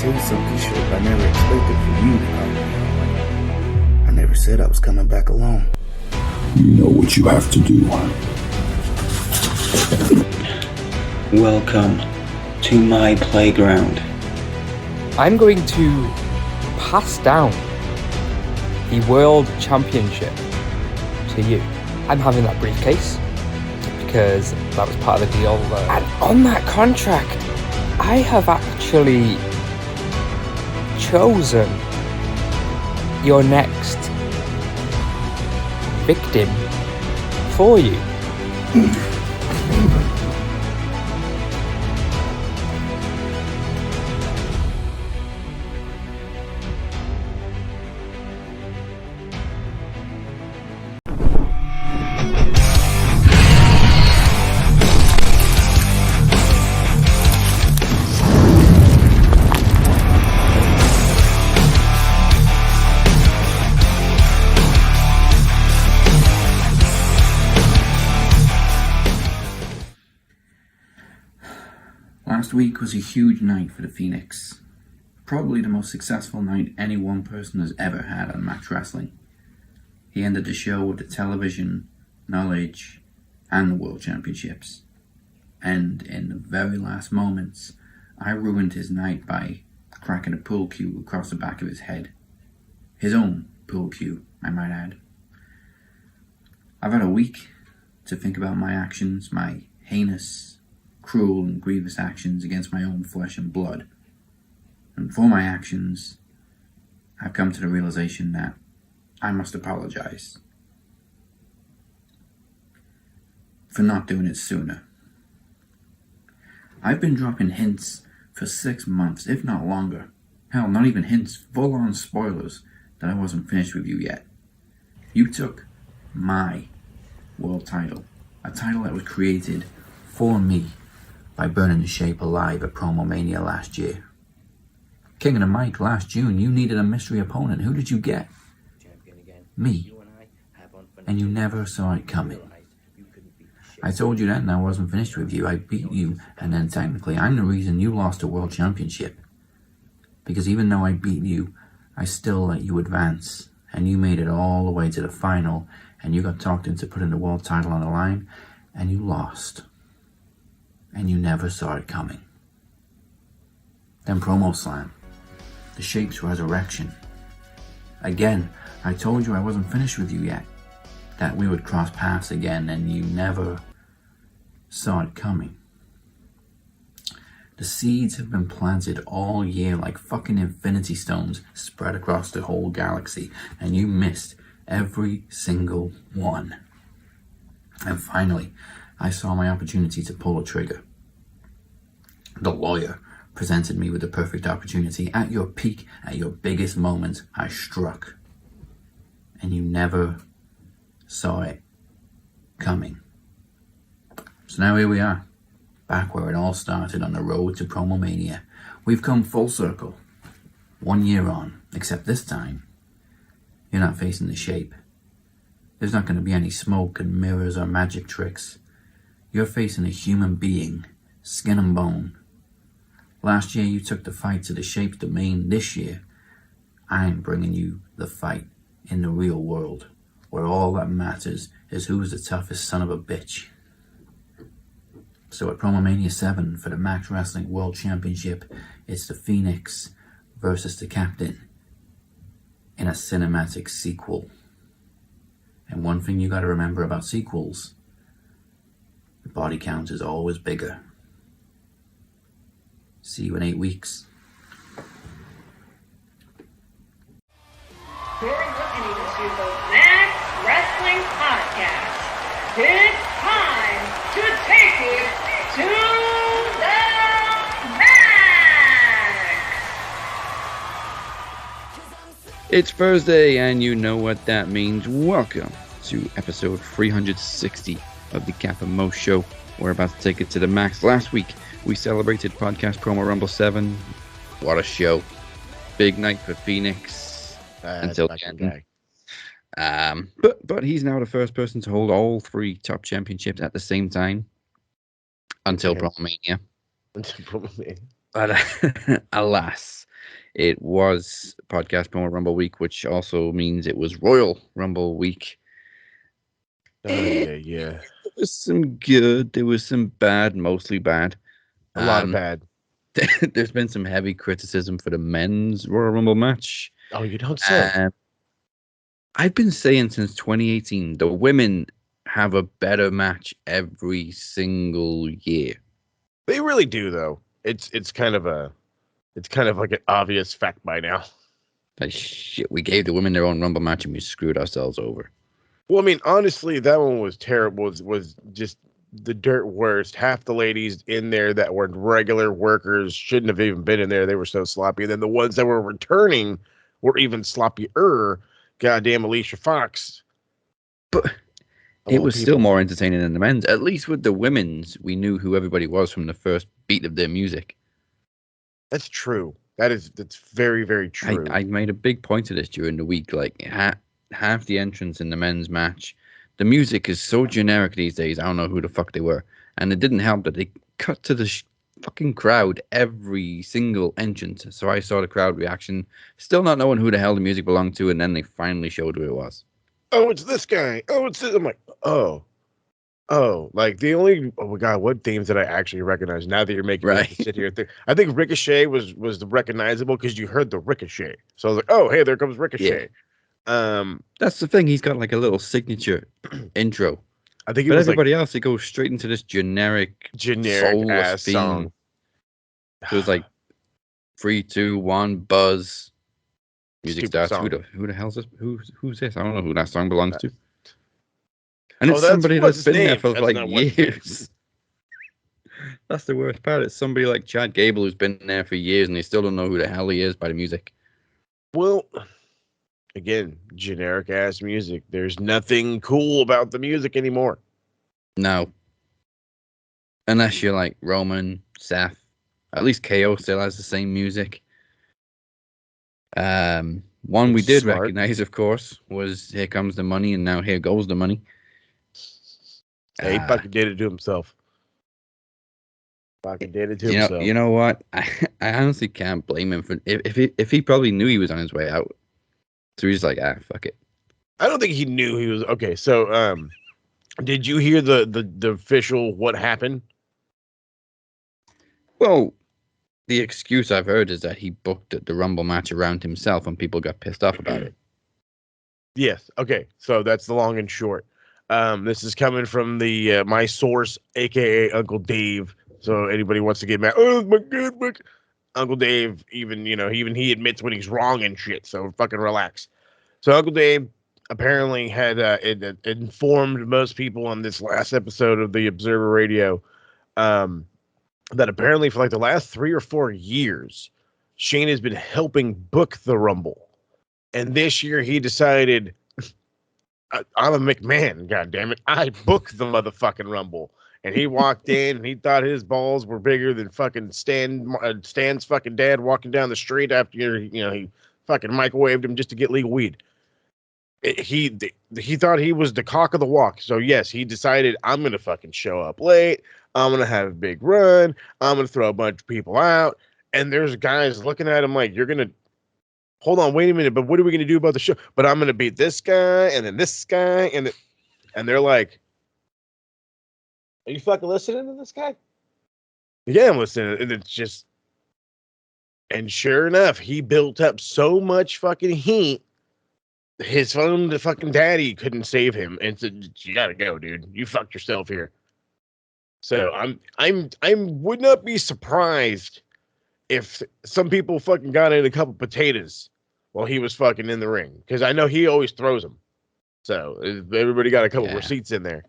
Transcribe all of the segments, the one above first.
tell you something, Shug. I never expected for you to come along. I never said I was coming back alone. You know what you have to do. Welcome to my playground. I'm going to pass down the World Championship to you. I'm having that briefcase because that was part of the deal. And on that contract, I have actually chosen your next victim for you. Last week was a huge night for the Phoenix. Probably the most successful night any one person has ever had on Max Wrestling. He ended the show with the television, knowledge, and the World Championships. And in the very last moments, I ruined his night by cracking a pool cue across the back of his head. His own pool cue, I might add. I've had a week to think about my actions, my heinous, cruel and grievous actions against my own flesh and blood. And for my actions, I've come to the realization that I must apologize for not doing it sooner. I've been dropping hints for 6 months, if not longer. Hell, not even hints, full-on spoilers that I wasn't finished with you yet. You took my world title, a title that was created for me by burning the shape alive at Promomania last year. King of the Mic last June, you needed a mystery opponent. Who did you get? Me. And you never saw it coming. I told you then I wasn't finished with you. I beat you, and then technically I'm the reason you lost a world championship. Because even though I beat you, I still let you advance. And you made it all the way to the final, and you got talked into putting the world title on the line, and you lost. And you never saw it coming. Then Promo Slam. The Shape's resurrection. Again, I told you I wasn't finished with you yet. That we would cross paths again, and you never saw it coming. The seeds have been planted all year like fucking infinity stones spread across the whole galaxy, and you missed every single one. And finally, I saw my opportunity to pull a trigger. The lawyer presented me with the perfect opportunity. At your peak, at your biggest moment, I struck. And you never saw it coming. So now here we are, back where it all started on the road to Promomania. We've come full circle, 1 year on, except this time, you're not facing the Shape. There's not going to be any smoke and mirrors or magic tricks. You're facing a human being, skin and bone. Last year you took the fight to the Shape's domain. This year, I'm bringing you the fight in the real world, where all that matters is who's the toughest son of a bitch. So at Promomania 7 for the Max Wrestling World Championship, it's the Phoenix versus the Captain in a cinematic sequel. And one thing you gotta remember about sequels, the body count is always bigger. See you in 8 weeks. You're listening to the Max Wrestling Podcast. It's time to take it to the max! It's Thursday, and you know what that means. Welcome to episode 360 of the Cap and Mo Show. We're about to take it to the max. Last week, we celebrated Podcast Promo Rumble 7. What a show. Big night for Phoenix. Until the end. But he's now the first person to hold all 3 top championships at the same time. Until Promomania. Until Promomania. But alas, It was Podcast Promo Rumble Week, which also means it was Royal Rumble Week. Yeah. There was some good, there was some bad, mostly bad. A lot of bad. There's been some heavy criticism for the men's Royal Rumble match. Oh, you don't say. I've been saying since 2018, the women have a better match every single year. They really do, though. It's kind of like an obvious fact by now. Like, shit, we gave the women their own Rumble match and we screwed ourselves over. Well, I mean, honestly, that one was terrible. Was just the dirt worst. Half the ladies in there that were regular workers shouldn't have even been in there. They were so sloppy. And then the ones that were returning were even sloppier. Goddamn Alicia Fox. But it was still more entertaining than the men's. At least with the women's, we knew who everybody was from the first beat of their music. That's true. That's very, very true. I made a big point of this during the week. Like, half the entrants in the men's match, the music is so generic these days, I don't know who the fuck they were. And it didn't help that they cut to the fucking crowd every single entrance. So I saw the crowd reaction, still not knowing who the hell the music belonged to, and then they finally showed who it was. Oh, it's this guy. Oh, it's this. I'm like, oh, like the only, oh my God, what themes did I actually recognize now that you're making me sit here? I think Ricochet was the recognizable because you heard the Ricochet. So I was like, oh, hey, there comes Ricochet. Yeah. That's the thing. He's got like a little signature intro. I think but everybody else, it goes straight into this generic ass song. So it's like 3, 2, 1, buzz. Music starts. Who the hell's this? Who's this? I don't know who that song belongs to. And it's somebody that's been there for like years. That's the worst part. It's somebody like Chad Gable who's been there for years and they still don't know who the hell he is by the music. Well, again, generic ass music. There's nothing cool about the music anymore. No. Unless you're like Roman, Seth. At least KO still has the same music. One we did recognize, of course, was Here Comes the Money, and now Here Goes the Money. He fucking did it to himself. Fucking did it to himself. You know what? I honestly can't blame him for if he probably knew he was on his way out. So he's like, fuck it. I don't think he knew he was okay. So, did you hear the official what happened? Well, the excuse I've heard is that he booked the Rumble match around himself and people got pissed off about it. Yes. Okay. So that's the long and short. This is coming from the my source, aka Uncle Dave. So anybody wants to get mad, oh my God, Uncle Dave, even he admits when he's wrong and shit. So fucking relax. So Uncle Dave apparently had informed most people on this last episode of the Observer Radio that apparently for like the last 3 or 4 years, Shane has been helping book the Rumble. And this year he decided, I'm a McMahon, goddammit. I book the motherfucking Rumble. And he walked in and he thought his balls were bigger than fucking Stan's fucking dad walking down the street after, he fucking microwaved him just to get legal weed. He thought he was the cock of the walk. So yes, he decided, I'm going to fucking show up late. I'm going to have a big run. I'm going to throw a bunch of people out. And there's guys looking at him like, you're going to, hold on, wait a minute, but what are we going to do about the show? But I'm going to beat this guy and then this guy. And they're like, are you fucking listening to this guy? Yeah, I'm listening. And it's just, and sure enough, he built up so much fucking heat. His phone, the fucking daddy couldn't save him and said, you got to go, dude. You fucked yourself here. So I would not be surprised if some people fucking got in a couple potatoes while he was fucking in the ring, because I know he always throws them. So everybody got a couple receipts in there.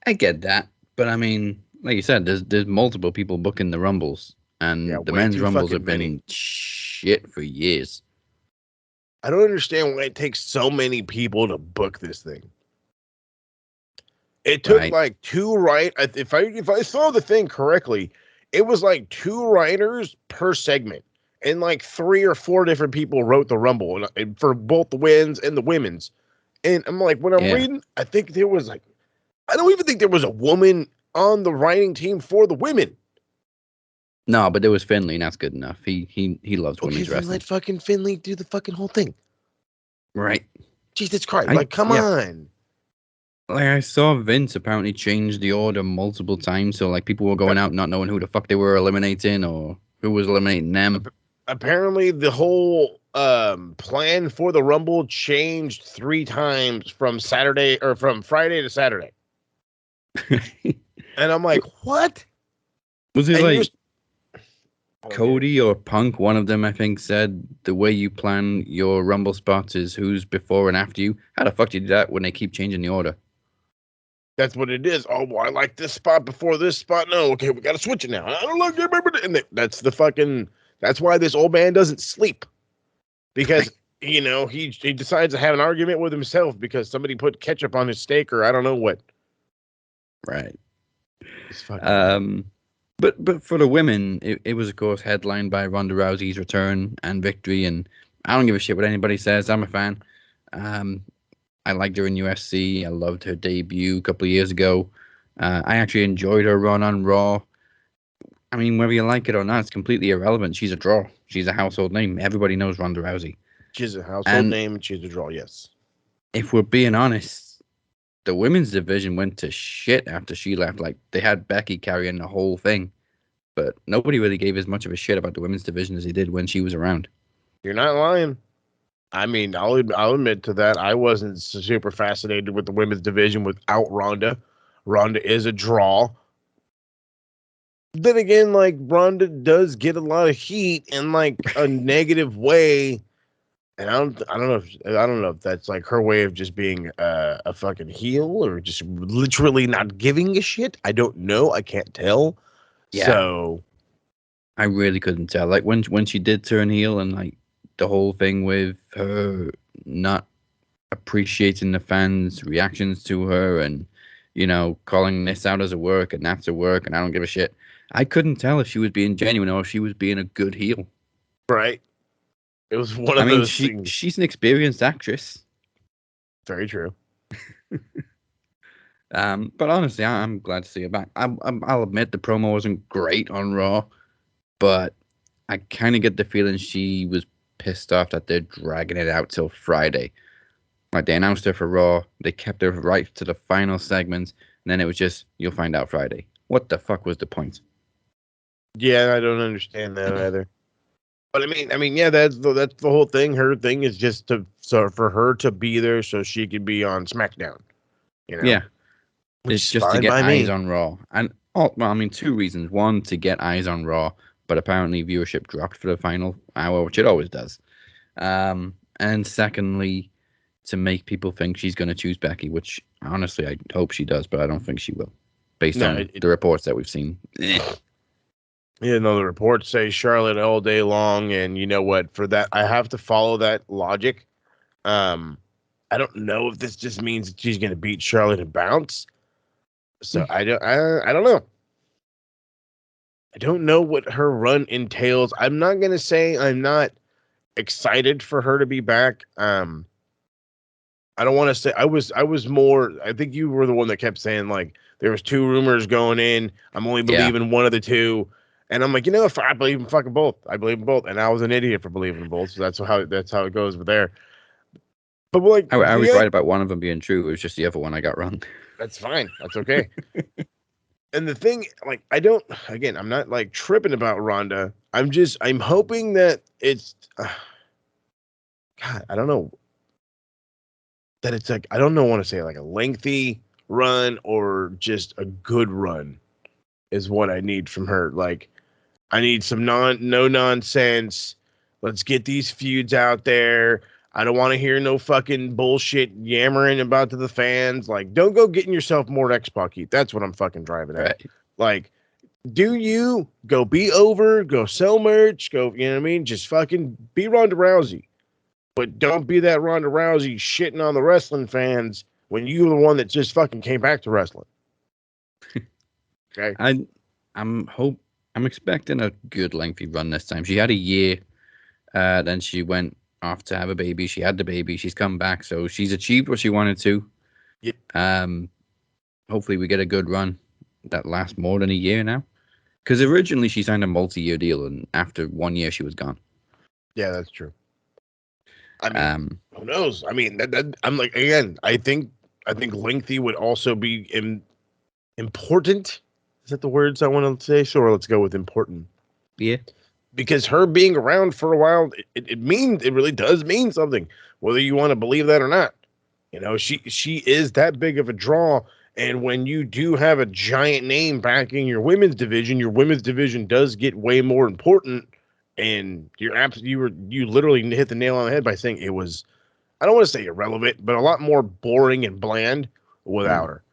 I get that, but I mean, like you said, there's multiple people booking the Rumbles, and the men's Rumbles have been shit for years. I don't understand why it takes so many people to book this thing. It took like 2 if I saw the thing correctly, it was like 2 writers per segment, and like 3 or 4 different people wrote the Rumble and for both the men's and the women's. And I'm like, when I'm reading, I think there was like, I don't even think there was a woman on the writing team for the women. No, but there was Finley, and that's good enough. He loves Okay, women's then wrestling. let fucking Finley do the fucking whole thing. Right. Jesus Christ. Like, come on. Like, I saw Vince apparently change the order multiple times, so like people were going out not knowing who the fuck they were eliminating or who was eliminating them. Apparently the whole plan for the Rumble changed 3 times from Friday to Saturday. And I'm like, what? Was it And like Cody or Punk? One of them, I think, said the way you plan your Rumble spots is who's before and after you. How the fuck do you do that when they keep changing the order? That's what it is. Oh, well, I like this spot before this spot. No, okay, we got to switch it now. I don't like it. And that's why this old man doesn't sleep. Because, he decides to have an argument with himself because somebody put ketchup on his steak or I don't know what. Right. Fucking But for the women, it was, of course, headlined by Ronda Rousey's return and victory. And I don't give a shit what anybody says. I'm a fan. I liked her in UFC. I loved her debut a couple of years ago. I actually enjoyed her run on Raw. I mean, whether you like it or not, it's completely irrelevant. She's a draw. She's a household name. Everybody knows Ronda Rousey. She's a household name and she's a draw, yes. If we're being honest, the women's division went to shit after she left. Like, they had Becky carrying the whole thing. But nobody really gave as much of a shit about the women's division as they did when she was around. You're not lying. I mean, I'll admit to that. I wasn't super fascinated with the women's division without Ronda. Ronda is a draw. Then again, like, Ronda does get a lot of heat in like a negative way, and I don't know if that's like her way of just being a fucking heel or just literally not giving a shit. I don't know. I can't tell. Yeah. So I really couldn't tell. Like when she did turn heel and like the whole thing with her not appreciating the fans' reactions to her and, calling this out as a work and that's a work and I don't give a shit. I couldn't tell if she was being genuine or if she was being a good heel. Right. It was one of those things. She's an experienced actress. Very true. But honestly, I'm glad to see her back. I'll admit the promo wasn't great on Raw, but I kind of get the feeling she was pissed off that they're dragging it out till Friday. Like, they announced her for Raw, they kept her right to the final segments, and then it was just, you'll find out Friday. What the fuck was the point? Yeah, I don't understand that either. But I mean, yeah, that's the whole thing. Her thing is just for her to be there so she could be on SmackDown. Yeah, it's just to get eyes on Raw, and two reasons. One, to get eyes on Raw, but apparently viewership dropped for the final hour, which it always does. And secondly, to make people think she's going to choose Becky, which honestly I hope she does, but I don't think she will, based on the reports that we've seen. Yeah, no, the reports say Charlotte all day long, and you know what? For that, I have to follow that logic. I don't know if this just means that she's going to beat Charlotte and bounce. So I don't know. I don't know what her run entails. I'm not going to say I'm not excited for her to be back. I don't want to say I was more. I think you were the one that kept saying like there was 2 rumors going in. I'm only believing one of the 2. And I'm like, if I believe in fucking both. I believe in both. And I was an idiot for believing in both. So that's how it goes with there. But like, I was right about one of them being true. It was just the other one I got wrong. That's fine. That's okay. And the thing, like, I'm not like tripping about Ronda. I'm hoping that it's, God, I don't know. That it's like, I don't know, want to say like a lengthy run or just a good run is what I need from her. Like, I need some no nonsense. Let's get these feuds out there. I don't want to hear no fucking bullshit yammering about to the fans. Like, don't go getting yourself more X-Pac heat. That's what I'm fucking driving at. Right. Like, go be over, go sell merch, go, you know what I mean? Just fucking be Ronda Rousey. But don't be that Ronda Rousey shitting on the wrestling fans when you're the one that just fucking came back to wrestling. Okay. I'm expecting a good lengthy run this time. She had a year, then she went off to have a baby. She had the baby. She's come back, so she's achieved what she wanted to. Yep. Hopefully we get a good run that lasts more than a year now. Because originally she signed a multi-year deal, and after 1 year she was gone. Yeah, that's true. I mean, who knows? I mean, I'm like, again, I think lengthy would also be important. Is that the words I want to say? Sure, let's go with important. Yeah. Because her being around for a while, it really does mean something, whether you want to believe that or not. You know, she is that big of a draw. And when you do have a giant name backing your women's division does get way more important. And you literally hit the nail on the head by saying it was, I don't want to say irrelevant, but a lot more boring and bland without her.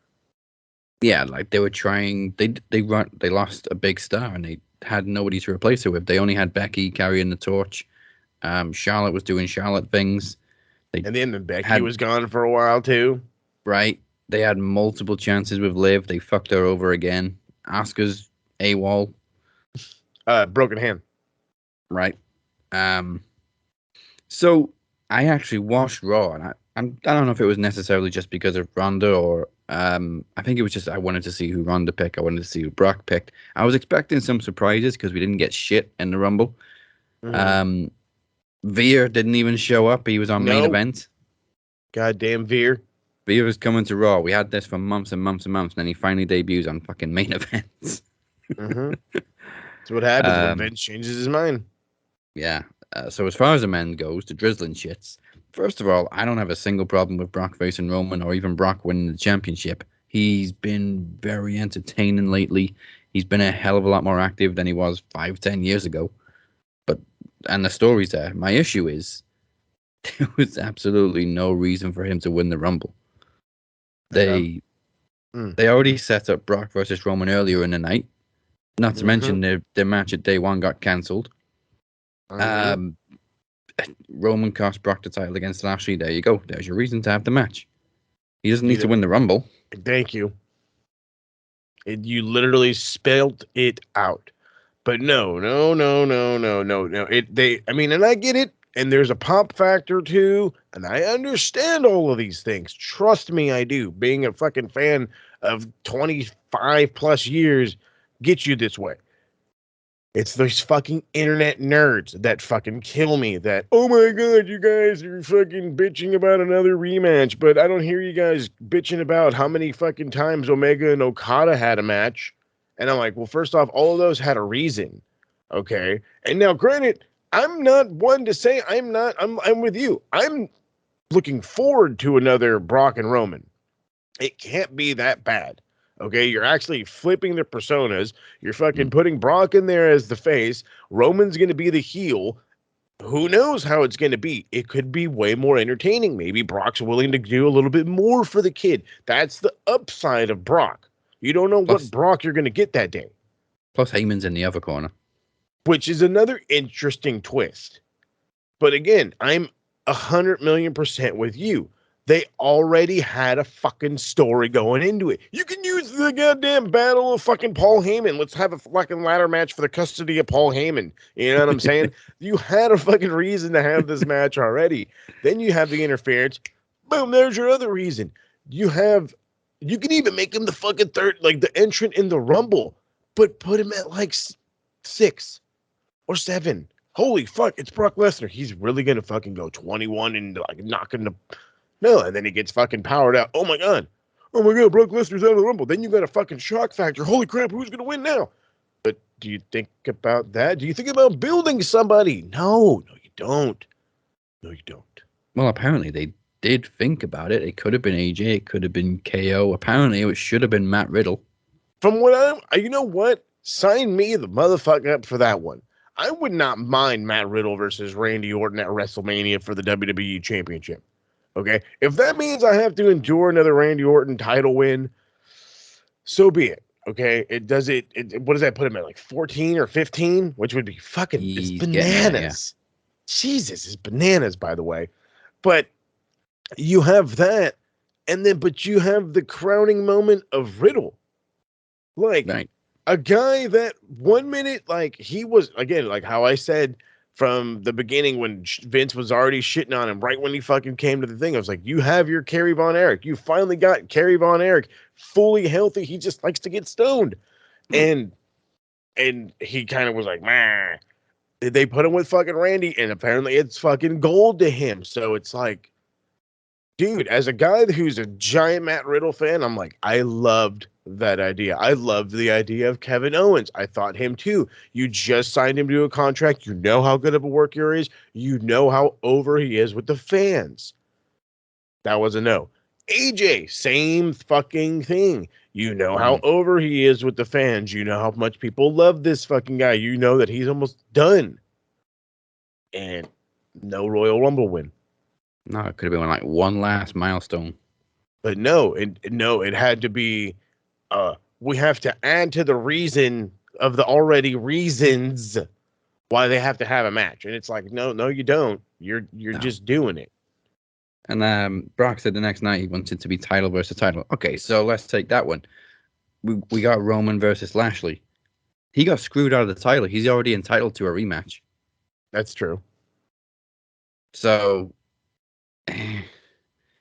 Yeah, like they were trying. They lost a big star, and they had nobody to replace her with. They only had Becky carrying the torch. Charlotte was doing Charlotte things. And then Becky was gone for a while too. Right. They had multiple chances with Liv. They fucked her over again. Asuka's AWOL. Broken hand. Right. So I actually watched Raw, and I don't know if it was necessarily just because of Ronda or I think it was just I wanted to see who Ronda picked. I wanted to see who Brock picked. I was expecting some surprises because we didn't get shit in the Rumble. Mm-hmm. Veer didn't even show up. He was on main event. Goddamn Veer. Veer was coming to Raw. We had this for months and months and months, and then he finally debuts on fucking main events. Mm-hmm. That's what happens when Vince changes his mind. Yeah. So as far as the men goes, the drizzling shits. First of all, I don't have a single problem with Brock facing Roman or even Brock winning the championship. He's been very entertaining lately. He's been a hell of a lot more active than he was 5-10 years ago. And the story's there. My issue is there was absolutely no reason for him to win the Rumble. They already set up Brock versus Roman earlier in the night. Not to mention their match at day one got cancelled. Roman cost Brock the title against Lashley. There you go. There's your reason to have the match. He doesn't need to win the Rumble. Thank you. You literally spelled it out. But no. And I get it. And there's a pop factor too. And I understand all of these things. Trust me, I do. Being a fucking fan of 25 plus years gets you this way. It's those fucking internet nerds that fucking kill me. That, oh my God, you guys are fucking bitching about another rematch. But I don't hear you guys bitching about how many fucking times Omega and Okada had a match. And I'm like, well, first off, all of those had a reason. Okay. And now, granted, I'm not one to say I'm with you. I'm looking forward to another Brock and Roman. It can't be that bad. Okay, you're actually flipping their personas. You're fucking putting Brock in there as the face. Roman's going to be the heel. Who knows how it's going to be? It could be way more entertaining. Maybe Brock's willing to do a little bit more for the kid. That's the upside of Brock. You don't know what Brock you're going to get that day. Plus, Heyman's in the other corner. Which is another interesting twist. But again, I'm 100,000,000% with you. They already had a fucking story going into it. You can use the goddamn battle of fucking Paul Heyman. Let's have a fucking ladder match for the custody of Paul Heyman. You know what I'm saying? You had a fucking reason to have this match already. Then you have the interference. Boom, there's your other reason. You can even make him the fucking third, like the entrant in the Rumble, but put him at like 6 or 7. Holy fuck, it's Brock Lesnar. He's really going to fucking go 21 and like knocking the... No, and then he gets fucking powered out. Oh my God, Brock Lesnar's out of the Rumble. Then you got a fucking shock factor. Holy crap, who's going to win now? But do you think about that? Do you think about building somebody? No, you don't. No, you don't. Well, apparently they did think about it. It could have been AJ. It could have been KO. Apparently it should have been Matt Riddle. From what you know what? Sign me the motherfucker up for that one. I would not mind Matt Riddle versus Randy Orton at WrestleMania for the WWE Championship. Okay, if that means I have to endure another Randy Orton title win, so be it. Okay, what does that put him at, like 14 or 15, which would be fucking it's bananas. Jesus, it's bananas, by the way. But you have that, but you have the crowning moment of Riddle, like a guy that 1 minute, like he was again, like how I said. From the beginning when Vince was already shitting on him, right when he fucking came to the thing, I was like, you have your Kerry Von Erich. You finally got Kerry Von Erich fully healthy. He just likes to get stoned. And And he kind of was like, man, they put him with fucking Randy, and apparently it's fucking gold to him. So it's like, dude, as a guy who's a giant Matt Riddle fan, I'm like, I loved that idea. I loved the idea of Kevin Owens. I thought him too. You just signed him to a contract. You know how good of a worker he is. You know how over he is with the fans. That was a no. AJ, same fucking thing. You know how over he is with the fans. You know how much people love this fucking guy. You know that he's almost done. And no Royal Rumble win. No, it could have been like one last milestone. But no, it had to be we have to add to the reason of the already reasons why they have to have a match. And it's like, no, you don't. You're just doing it. And Brock said the next night he wanted to be title versus title. Okay, so let's take that one. We got Roman versus Lashley. He got screwed out of the title. He's already entitled to a rematch. That's true. So, I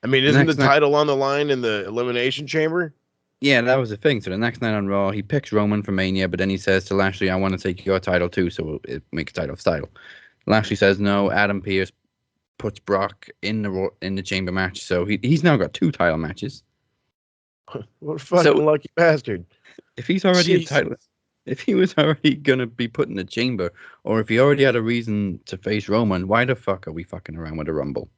mean, isn't the title on the line in the Elimination Chamber? Yeah, that was the thing. So the next night on Raw, he picks Roman for Mania, but then he says to Lashley, I want to take your title too, so it makes title. Lashley says no. Adam Pearce puts Brock in the chamber match, so he's now got 2 title matches. What a fucking lucky bastard. If he's already entitled, if he was already going to be put in the chamber, or if he already had a reason to face Roman, why the fuck are we fucking around with a Rumble?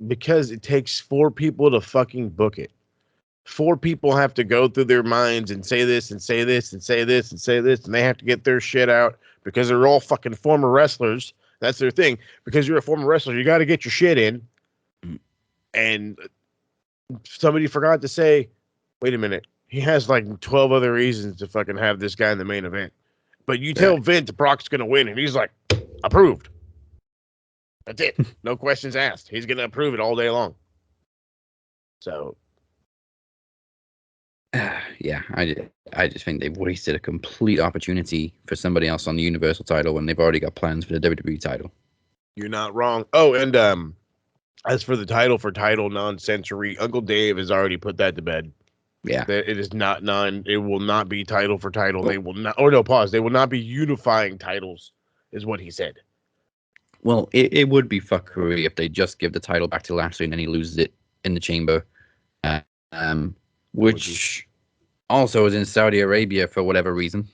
Because it takes 4 people to fucking book it. 4 people have to go through their minds and say this and say this and say this and say this, and they have to get their shit out because they're all fucking former wrestlers. That's their thing. Because you're a former wrestler, you got to get your shit in. And somebody forgot to say, wait a minute, he has like 12 other reasons to fucking have this guy in the main event. But you tell Vince Brock's going to win, and he's like, approved. That's it. No questions asked. He's going to approve it all day long. So. Yeah, I just think they've wasted a complete opportunity for somebody else on the Universal title when they've already got plans for the WWE title. You're not wrong. Oh, and as for the title nonsensory, Uncle Dave has already put that to bed. Yeah. It is not it will not be title for title. They will not, or no, pause. They will not be unifying titles, is what he said. Well, it would be fuckery if they just give the title back to Lashley and then he loses it in the chamber. Which also is in Saudi Arabia for whatever reason.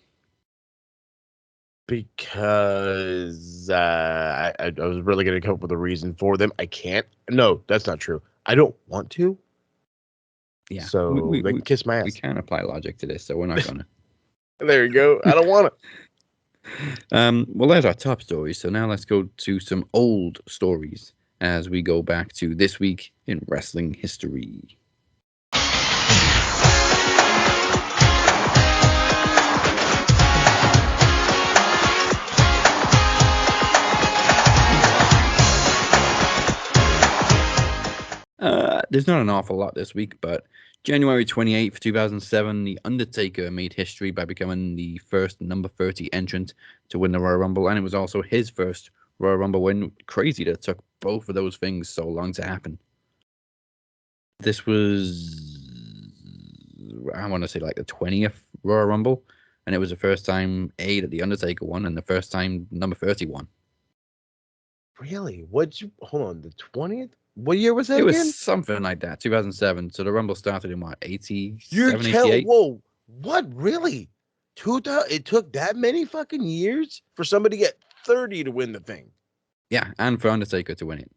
Because I was really going to come up with a reason for them. I can't. No, that's not true. I don't want to. Yeah. So they can kiss my ass. We can't apply logic to this, so we're not going to. There you go. I don't want to. Well, there's our top stories. So now let's go to some old stories as we go back to this week in wrestling history. There's not an awful lot this week, but January 28th, 2007, The Undertaker made history by becoming the first number 30 entrant to win the Royal Rumble, and it was also his first Royal Rumble win. Crazy that it took both of those things so long to happen. This was, I want to say, like the 20th Royal Rumble, and it was the first time, that The Undertaker won, and the first time number 30 won. Really? Hold on, the 20th? What year was that again? It was something like that, 2007. So the Rumble started in, 87, 88? Whoa, what, really? It took that many fucking years for somebody to get 30 to win the thing? Yeah, and for Undertaker to win it.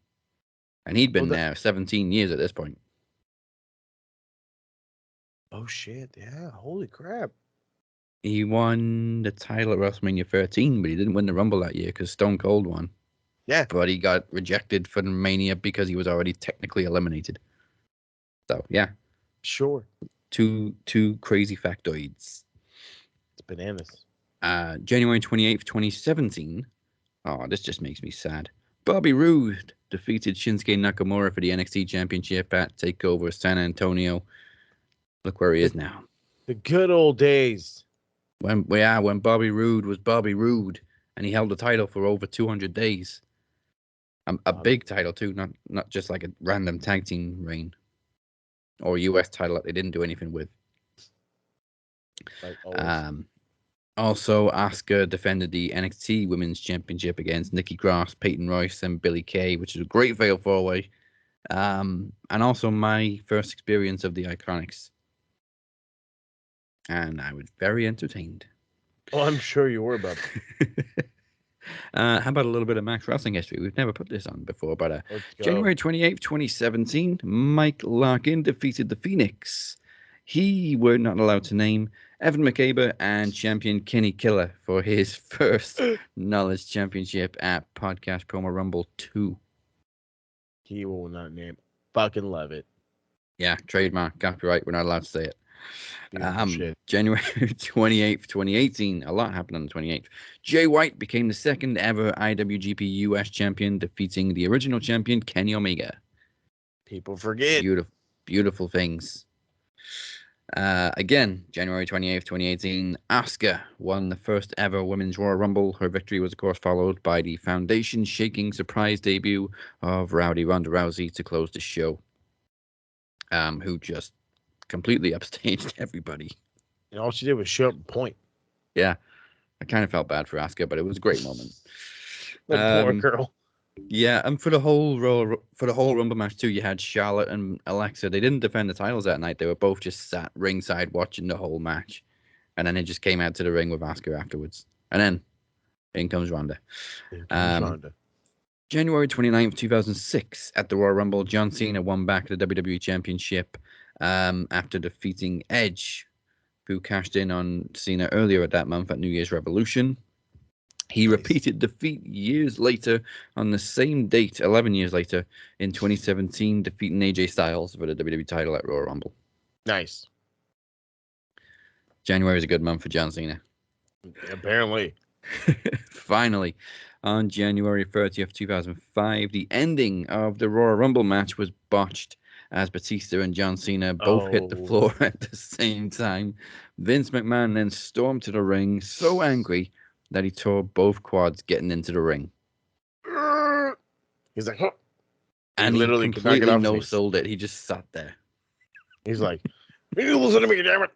And he'd been there 17 years at this point. Oh, shit, yeah, holy crap. He won the title at WrestleMania 13, but he didn't win the Rumble that year because Stone Cold won. Yeah. But he got rejected for the Mania because he was already technically eliminated. So, yeah. Sure. Two crazy factoids. It's bananas. January 28th, 2017. Oh, this just makes me sad. Bobby Roode defeated Shinsuke Nakamura for the NXT Championship at TakeOver San Antonio. Look where he is now. The good old days. When Bobby Roode was Bobby Roode, and he held the title for over 200 days. A big title too, not just like a random tag team reign or US title that they didn't do anything with. Like always. Also, Asuka defended the NXT Women's Championship against Nikki Cross, Peyton Royce, and Billie Kay, which is a great fatal four-way. And also my first experience of the Iconics. And I was very entertained. Oh, I'm sure you were about that. How about a little bit of Max Wrestling history? We've never put this on before, but January 28th, 2017, Mike Larkin defeated the Phoenix. He were not allowed to name Evan McCabe and champion Kenny Killer for his first Knowledge Championship at Podcast Promo Rumble 2. He will not name. Fucking love it. Yeah, trademark, copyright. We're not allowed to say it. Shit. January 28th, 2018. A lot happened on the 28th. Jay White became the second ever IWGP US champion, defeating the original champion, Kenny Omega. People forget. Beautiful, beautiful things. Again, January 28th, 2018, Asuka won the first ever Women's Royal Rumble. Her victory was, of course, followed by the foundation-shaking surprise debut of Rowdy Ronda Rousey to close the show, who just completely upstaged everybody. And all she did was show up and point. Yeah, I kind of felt bad for Asuka, but it was a great moment. That poor girl. Yeah, and for the whole Rumble match too, you had Charlotte and Alexa. They didn't defend the titles that night. They were both just sat ringside watching the whole match, and then it just came out to the ring with Asuka afterwards. And then in comes Ronda. January 29th, 2006, at the Royal Rumble, John Cena won back the WWE Championship after defeating Edge, who cashed in on Cena earlier that month at New Year's Revolution. He repeated defeat years later on the same date, 11 years later, in 2017, defeating AJ Styles for the WWE title at Royal Rumble. Nice. January is a good month for John Cena. Apparently. Finally, on January 30th, 2005, the ending of the Royal Rumble match was botched as Batista and John Cena both hit the floor at the same time. Vince McMahon then stormed to the ring, so angry that he tore both quads getting into the ring. He's like, huh. And he literally completely no-sold it. He just sat there. He's like, you listen to me, damn it.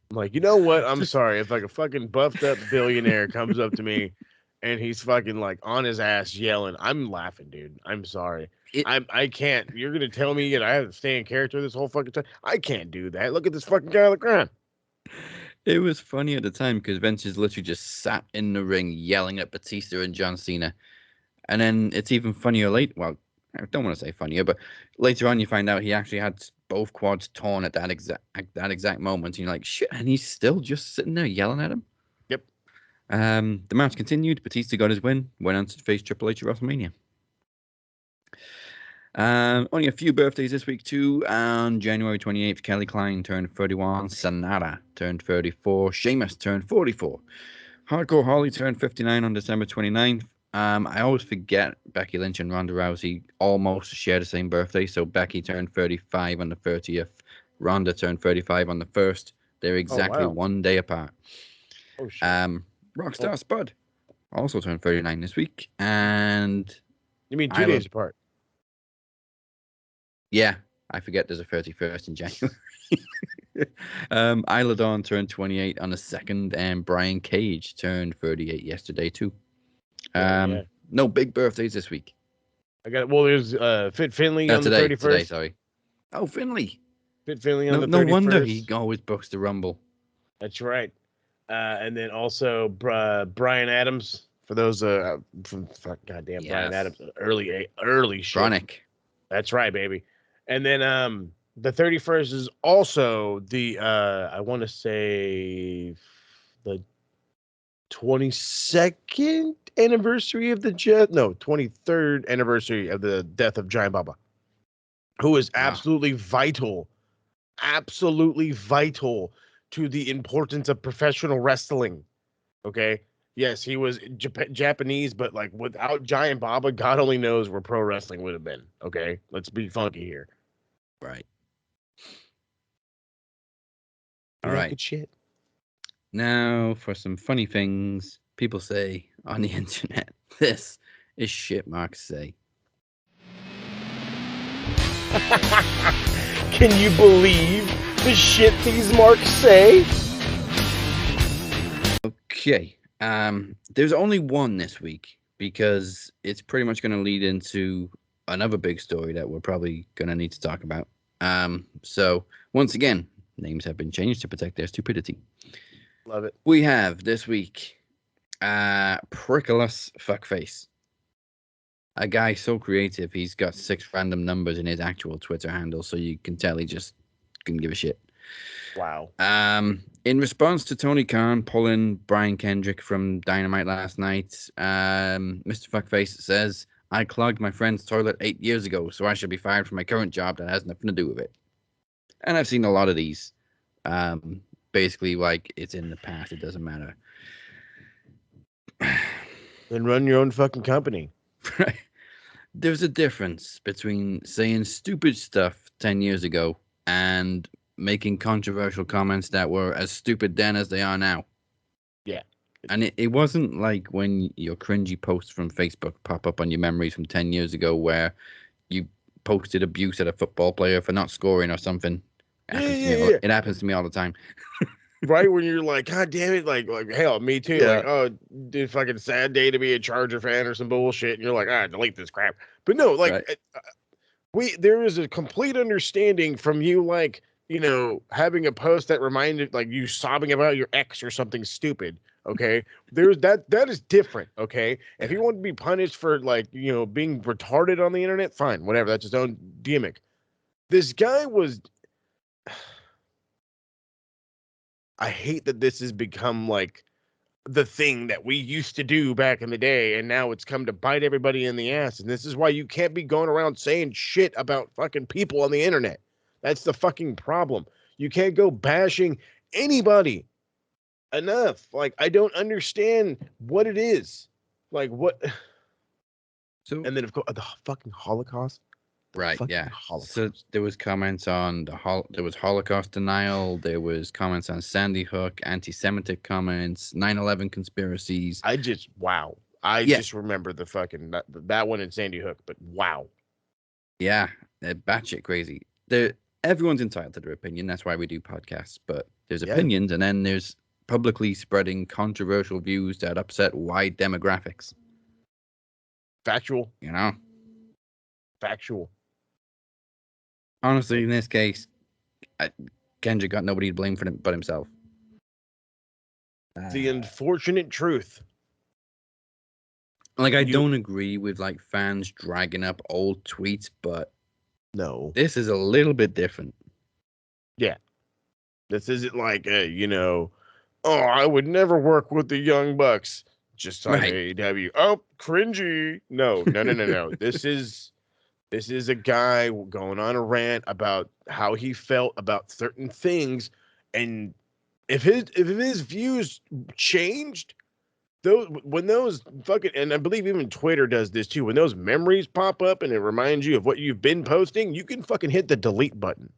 I'm like, you know what? I'm sorry. If like a fucking buffed up billionaire comes up to me and he's fucking like on his ass yelling, I'm laughing, dude. I'm sorry. I can't. You're going to tell me that I have to stay in character this whole fucking time? I can't do that. Look at this fucking guy on the ground. It was funny at the time because Vince is literally just sat in the ring yelling at Batista and John Cena. And then it's even funnier later. Well, I don't want to say funnier, but later on you find out he actually had both quads torn at that exact moment. And you're like, shit, and he's still just sitting there yelling at him? Yep. The match continued. Batista got his win, went on to face Triple H at WrestleMania. Only a few birthdays this week, too. On January 28th, Kelly Klein turned 31. Sanada turned 34. Sheamus turned 44. Hardcore Holly turned 59 on December 29th. I always forget Becky Lynch and Ronda Rousey almost share the same birthday. So Becky turned 35 on the 30th. Ronda turned 35 on the 1st. They're exactly 1 day apart. Oh, shit. Rockstar Spud also turned 39 this week. And you mean 2 days apart? Yeah, I forget there's a 31st in January. Isla Dawn turned 28 on the 2nd, and Brian Cage turned 38 yesterday, too. No big birthdays this week. I got it. Well, there's Fit Finley on the 31st. Today, sorry. Oh, Finley. Fit Finley on the 31st. No wonder he always books the Rumble. That's right. And then also Brian Adams, for those from goddamn Brian Adams, early shit. Chronic. That's right, baby. And then the 31st is also the I want to say the 22nd anniversary of the 23rd anniversary of the death of Giant Baba, who is absolutely vital to the importance of professional wrestling. Okay. Yes, he was Japanese, but like without Giant Baba, God only knows where pro wrestling would have been. Okay, let's be funky here. Right. All right. Good shit. Now for some funny things people say on the internet. This is shit Mark say. Can you believe stupid shit these marks say? Okay. There's only one this week because it's pretty much going to lead into another big story that we're probably going to need to talk about. So once again, names have been changed to protect their stupidity. Love it. We have this week, Prickless Fuckface. A guy so creative, he's got 6 random numbers in his actual Twitter handle, so you can tell he just couldn't give a shit. Wow. In response to Tony Khan pulling Brian Kendrick from Dynamite last night, Mr. Fuckface says, I clogged my friend's toilet 8 years ago, so I should be fired from my current job that has nothing to do with it. And I've seen a lot of these. Basically, like, it's in the past, it doesn't matter. Then run your own fucking company. Right. There's a difference between saying stupid stuff 10 years ago and making controversial comments that were as stupid then as they are now. Yeah. And it wasn't like when your cringy posts from Facebook pop up on your memories from 10 years ago where you posted abuse at a football player for not scoring or something. It happens to me all the time. Right when you're like, God damn it, like hell, me too. Yeah. Like, oh, dude, fucking sad day to be a Charger fan or some bullshit, and you're like, delete this crap. But no, like, right. there is a complete understanding from you, like, you know, having a post that reminded, like, you sobbing about your ex or something stupid. Okay, there's that is different. Okay, if you want to be punished for, like, you know, being retarded on the internet, fine, whatever. That's his own gimmick. This guy was. I hate that this has become like the thing that we used to do back in the day, and now it's come to bite everybody in the ass. And this is why you can't be going around saying shit about fucking people on the internet. That's the fucking problem. You can't go bashing anybody enough. Like, I don't understand what it is. Like, what? So, and then, of course, the fucking Holocaust. Right, yeah. Holocaust. So there was comments on there was Holocaust denial, there was comments on Sandy Hook, anti-Semitic comments, 9/11 conspiracies. I just remember the fucking that one in Sandy Hook, but wow. Yeah, they're batshit crazy. Everyone's entitled to their opinion. That's why we do podcasts. But there's opinions, and then there's publicly spreading controversial views that upset wide demographics. Factual. You know? Factual. Honestly, in this case, Kendrick got nobody to blame for it but himself. The unfortunate truth. Like, I don't agree with, like, fans dragging up old tweets, but no, this is a little bit different. Yeah. This isn't like, you know, oh, I would never work with the Young Bucks just on AEW. Oh, cringy. No. This is a guy going on a rant about how he felt about certain things, and if his views changed, when those fucking, and I believe even Twitter does this too, when those memories pop up and it reminds you of what you've been posting, you can fucking hit the delete button.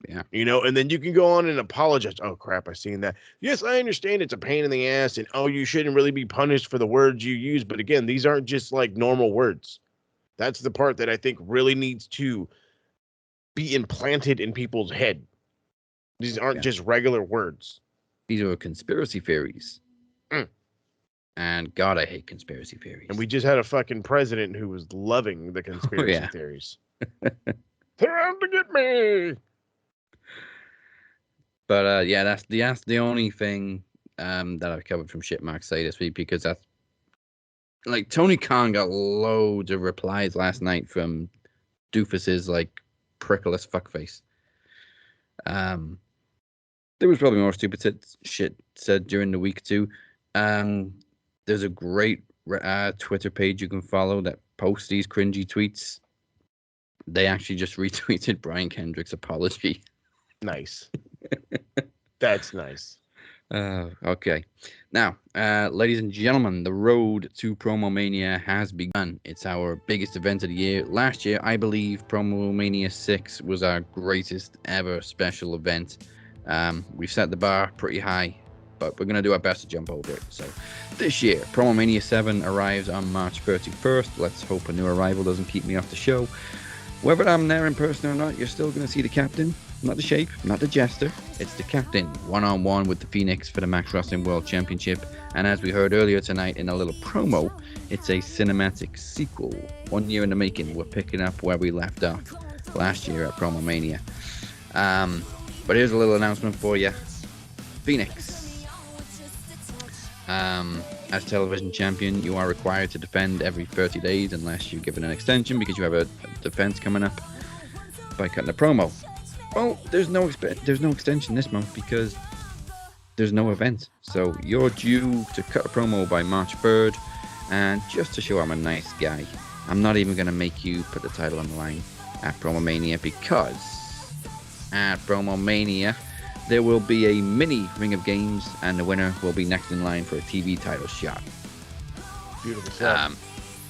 Yeah. You know, and then you can go on and apologize. Oh crap, I seen that. Yes, I understand it's a pain in the ass, and you shouldn't really be punished for the words you use, but again, these aren't just like normal words. That's the part that I think really needs to be implanted in people's head. These aren't just regular words. These are conspiracy theories. And God, I hate conspiracy theories. And we just had a fucking president who was loving the conspiracy theories. They're out to get me. But that's the only thing that I've covered from Shit Mark Say this week, because that's, like, Tony Khan got loads of replies last night from doofuses like Prickless Fuckface. There was probably more stupid shit said during the week too. There's a great Twitter page you can follow that posts these cringy tweets. They actually just retweeted Brian Kendrick's apology. Nice. That's nice. Okay. Now, ladies and gentlemen, the road to Promo Mania has begun. It's our biggest event of the year. Last year, I believe Promo Mania 6 was our greatest ever special event. We've set the bar pretty high, but we're going to do our best to jump over it. So this year, Promo Mania 7 arrives on March 31st. Let's hope a new arrival doesn't keep me off the show. Whether I'm there in person or not, you're still going to see the captain. not the Shape, not the Jester. It's the Captain, one-on-one with the Phoenix for the Max Wrestling World Championship. And as we heard earlier tonight in a little promo, it's a cinematic sequel. 1 year in the making. We're picking up where we left off last year at Promo Mania. But here's a little announcement for you. Phoenix. As television champion, you are required to defend every 30 days unless you're given an extension because you have a defense coming up by cutting a promo. Well, there's no extension this month because there's no event. So you're due to cut a promo by March 3rd, and just to show I'm a nice guy, I'm not even going to make you put the title on the line at Promo Mania, because at Promo Mania there will be a mini Ring of Games, and the winner will be next in line for a TV title shot. Beautiful stuff.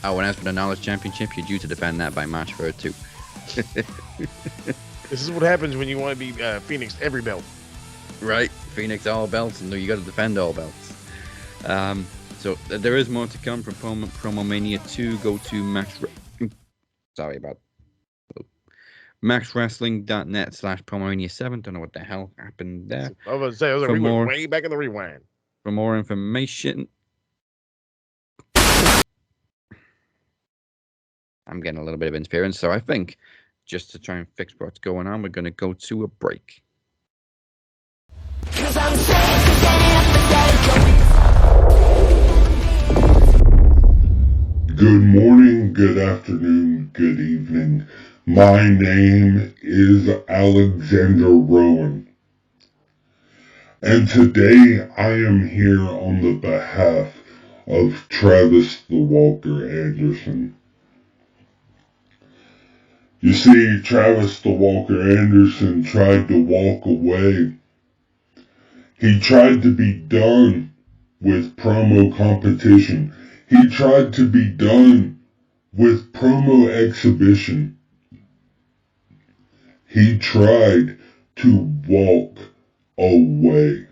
And as for the Knowledge Championship, you're due to defend that by March 3rd too. This is what happens when you want to be Phoenix every belt. Right, Phoenix all belts, and you got to defend all belts. So there is more to come from Promo Mania 2. Go to maxwrestling.net/PromoMania7. Don't know what the hell happened there. I was going to say, we went way back in the rewind. For more information, I'm getting a little bit of interference, so I think just to try and fix what's going on, we're going to go to a break. Good morning, good afternoon, good evening. My name is Alexander Rowan, and today I am here on the behalf of Travis the Walker Anderson. You see, Travis the Walker Anderson tried to walk away. He tried to be done with promo competition. He tried to be done with promo exhibition. He tried to walk away.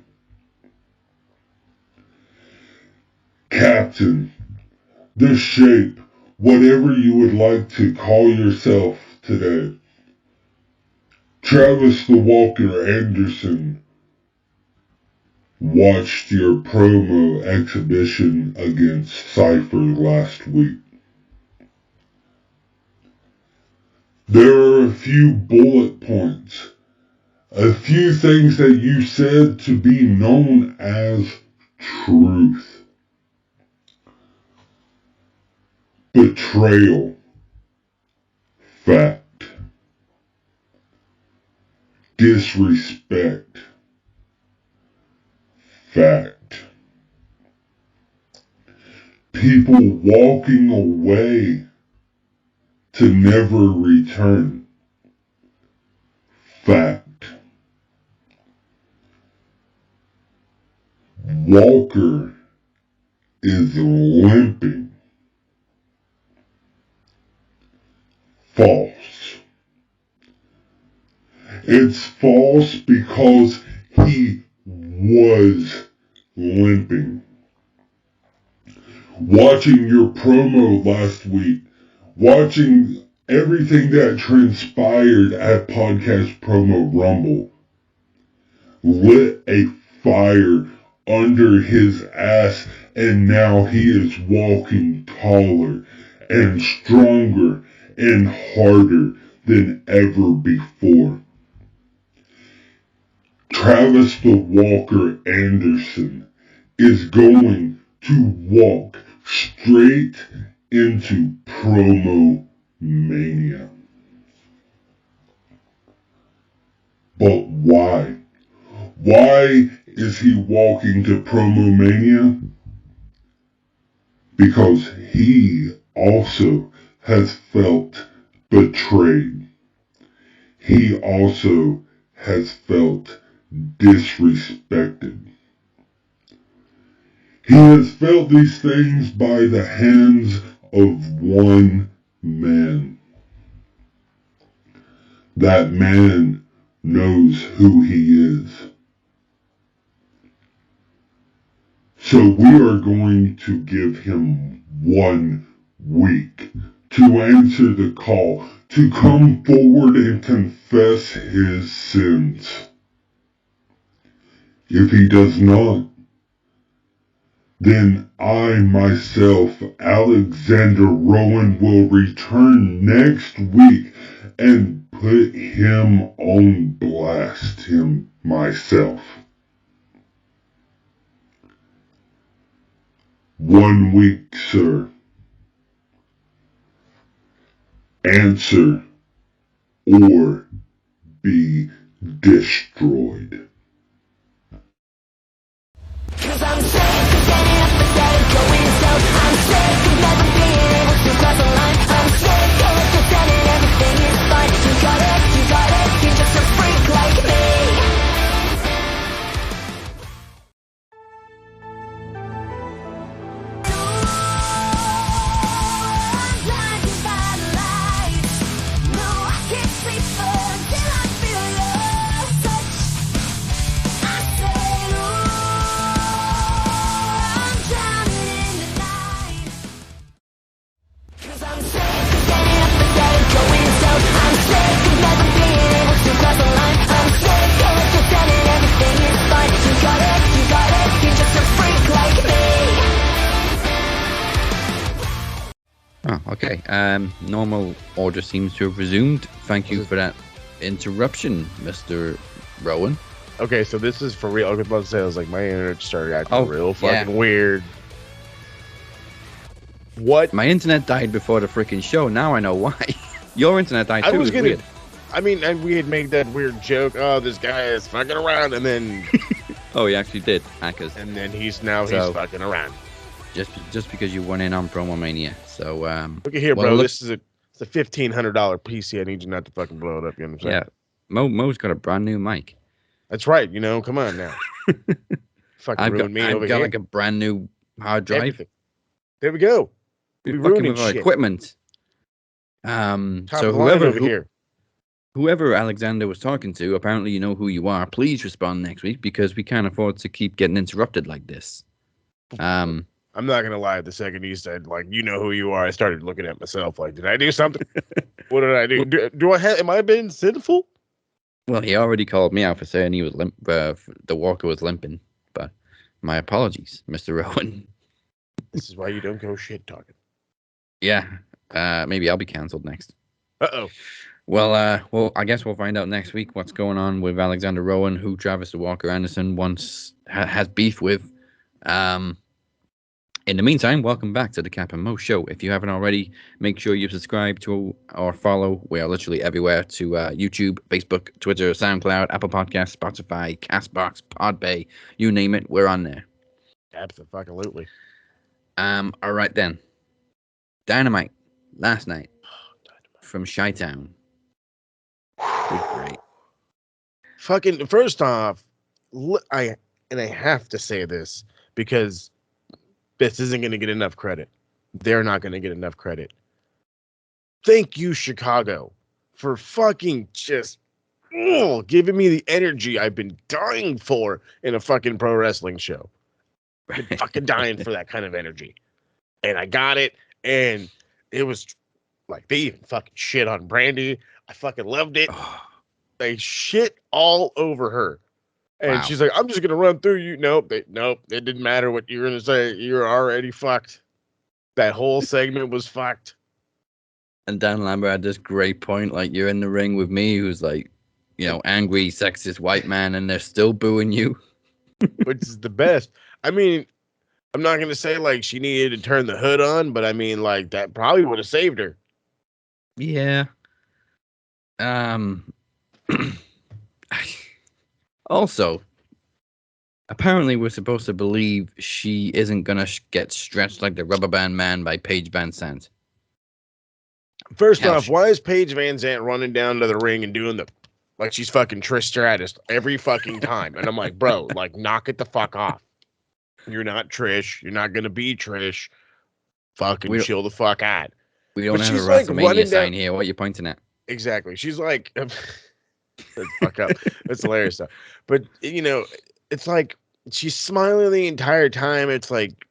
Captain, the Shape, whatever you would like to call yourself today, Travis the Walker Anderson watched your promo exhibition against Cypher last week. There are a few bullet points, a few things that you said to be known as truth. Betrayal. Fact. Disrespect. Fact. People walking away to never return. Fact. Walker is limping. False. It's false because he was limping. Watching your promo last week, watching everything that transpired at Podcast Promo Rumble, lit a fire under his ass, and now he is walking taller and stronger and harder than ever before. Travis the Walker Anderson is going to walk straight into Promo Mania. But why? Why is he walking to Promo Mania? Because he also has felt betrayed. He also has felt disrespected. He has felt these things by the hands of one man. That man knows who he is. So we are going to give him 1 week to answer the call, to come forward and confess his sins. If he does not, then I myself, Alexander Rowan, will return next week and put him on blast myself. 1 week, sir. Answer or be destroyed. Cause I'm sick of standing up and saying going slow. I'm sick of never being able to cross the line. I'm sick of pretending everything is fine. You got it, you're just a freak like me. I'm blinded by the lights. No, I can't sleep until I feel your touch. I say, I'm drowning in the night. Cause I'm sick of standing up and saying going slow. I'm sick of never being able to cross the line. I'm sick of pretending everything is fine. You got it, you're just a freak like me. Oh, okay. Normal order seems to have resumed. Thank you for that interruption, Mr. Rowan. Okay, so this is for real. I was about to say, I was like, my internet started acting real fucking weird. What? My internet died before the freaking show. Now I know why. Your internet died too. Weird. I mean, and we had made that weird joke. Oh, this guy is fucking around, and then. Oh, he actually did. Hackers. And then he's fucking around. Just because you went in on Promo Mania. So look at here, bro. This is it's a $1,500 PC. I need you not to fucking blow it up. You know what I'm saying? Yeah. Mo's got a brand new mic. That's right. You know, come on now. Fucking ruined me over here. I've got like a brand new hard drive. Everything. There we go. We're fucking with our equipment. So whoever Alexander was talking to, apparently you know who you are. Please respond next week because we can't afford to keep getting interrupted like this. I'm not gonna lie. The second he said, like, you know who you are, I started looking at myself. Like, did I do something? What did I do? Am I being sinful? Well, he already called me out for saying he was limp. The walker was limping. But my apologies, Mr. Rowan. This is why you don't go shit talking. Yeah. Maybe I'll be cancelled next. Uh-oh. Well, I guess we'll find out next week what's going on with Alexander Rowan, who Travis the Walker Anderson has beef with. In the meantime, welcome back to the Cap and Mo Show. If you haven't already, make sure you subscribe to or follow. We are literally everywhere to YouTube, Facebook, Twitter, SoundCloud, Apple Podcasts, Spotify, Castbox, Podbay, you name it, we're on there. Absolutely. All right then. Dynamite last night from Chi-Town. Great. Fucking first off, I have to say this because this isn't going to get enough credit. They're not going to get enough credit. Thank you, Chicago, for fucking just giving me the energy I've been dying for in a fucking pro wrestling show. I've been fucking dying for that kind of energy. And I got it. And it was like, they even fucking shit on Brandy. I fucking loved it. They shit all over her. And she's like, I'm just going to run through you. Nope. It didn't matter what you were going to say. You're already fucked. That whole segment was fucked. And Dan Lambert had this great point. Like, you're in the ring with me, who's like, you know, angry, sexist white man, and they're still booing you. Which is the best. I mean, I'm not going to say, like, she needed to turn the hood on, but I mean, like, that probably would have saved her. Yeah. Also, apparently we're supposed to believe she isn't going to get stretched like the Rubber Band Man by Paige Van Sant. First off, why is Paige Van Sant running down to the ring and doing like she's fucking Trish Stratus every fucking time? And I'm like, bro, like, knock it the fuck off. You're not Trish. You're not going to be Trish. Fucking chill the fuck out. We don't have a WrestleMania sign here. What are you pointing at? Exactly. She's like... fuck up. That's hilarious stuff. But you know, it's like she's smiling the entire time. It's like,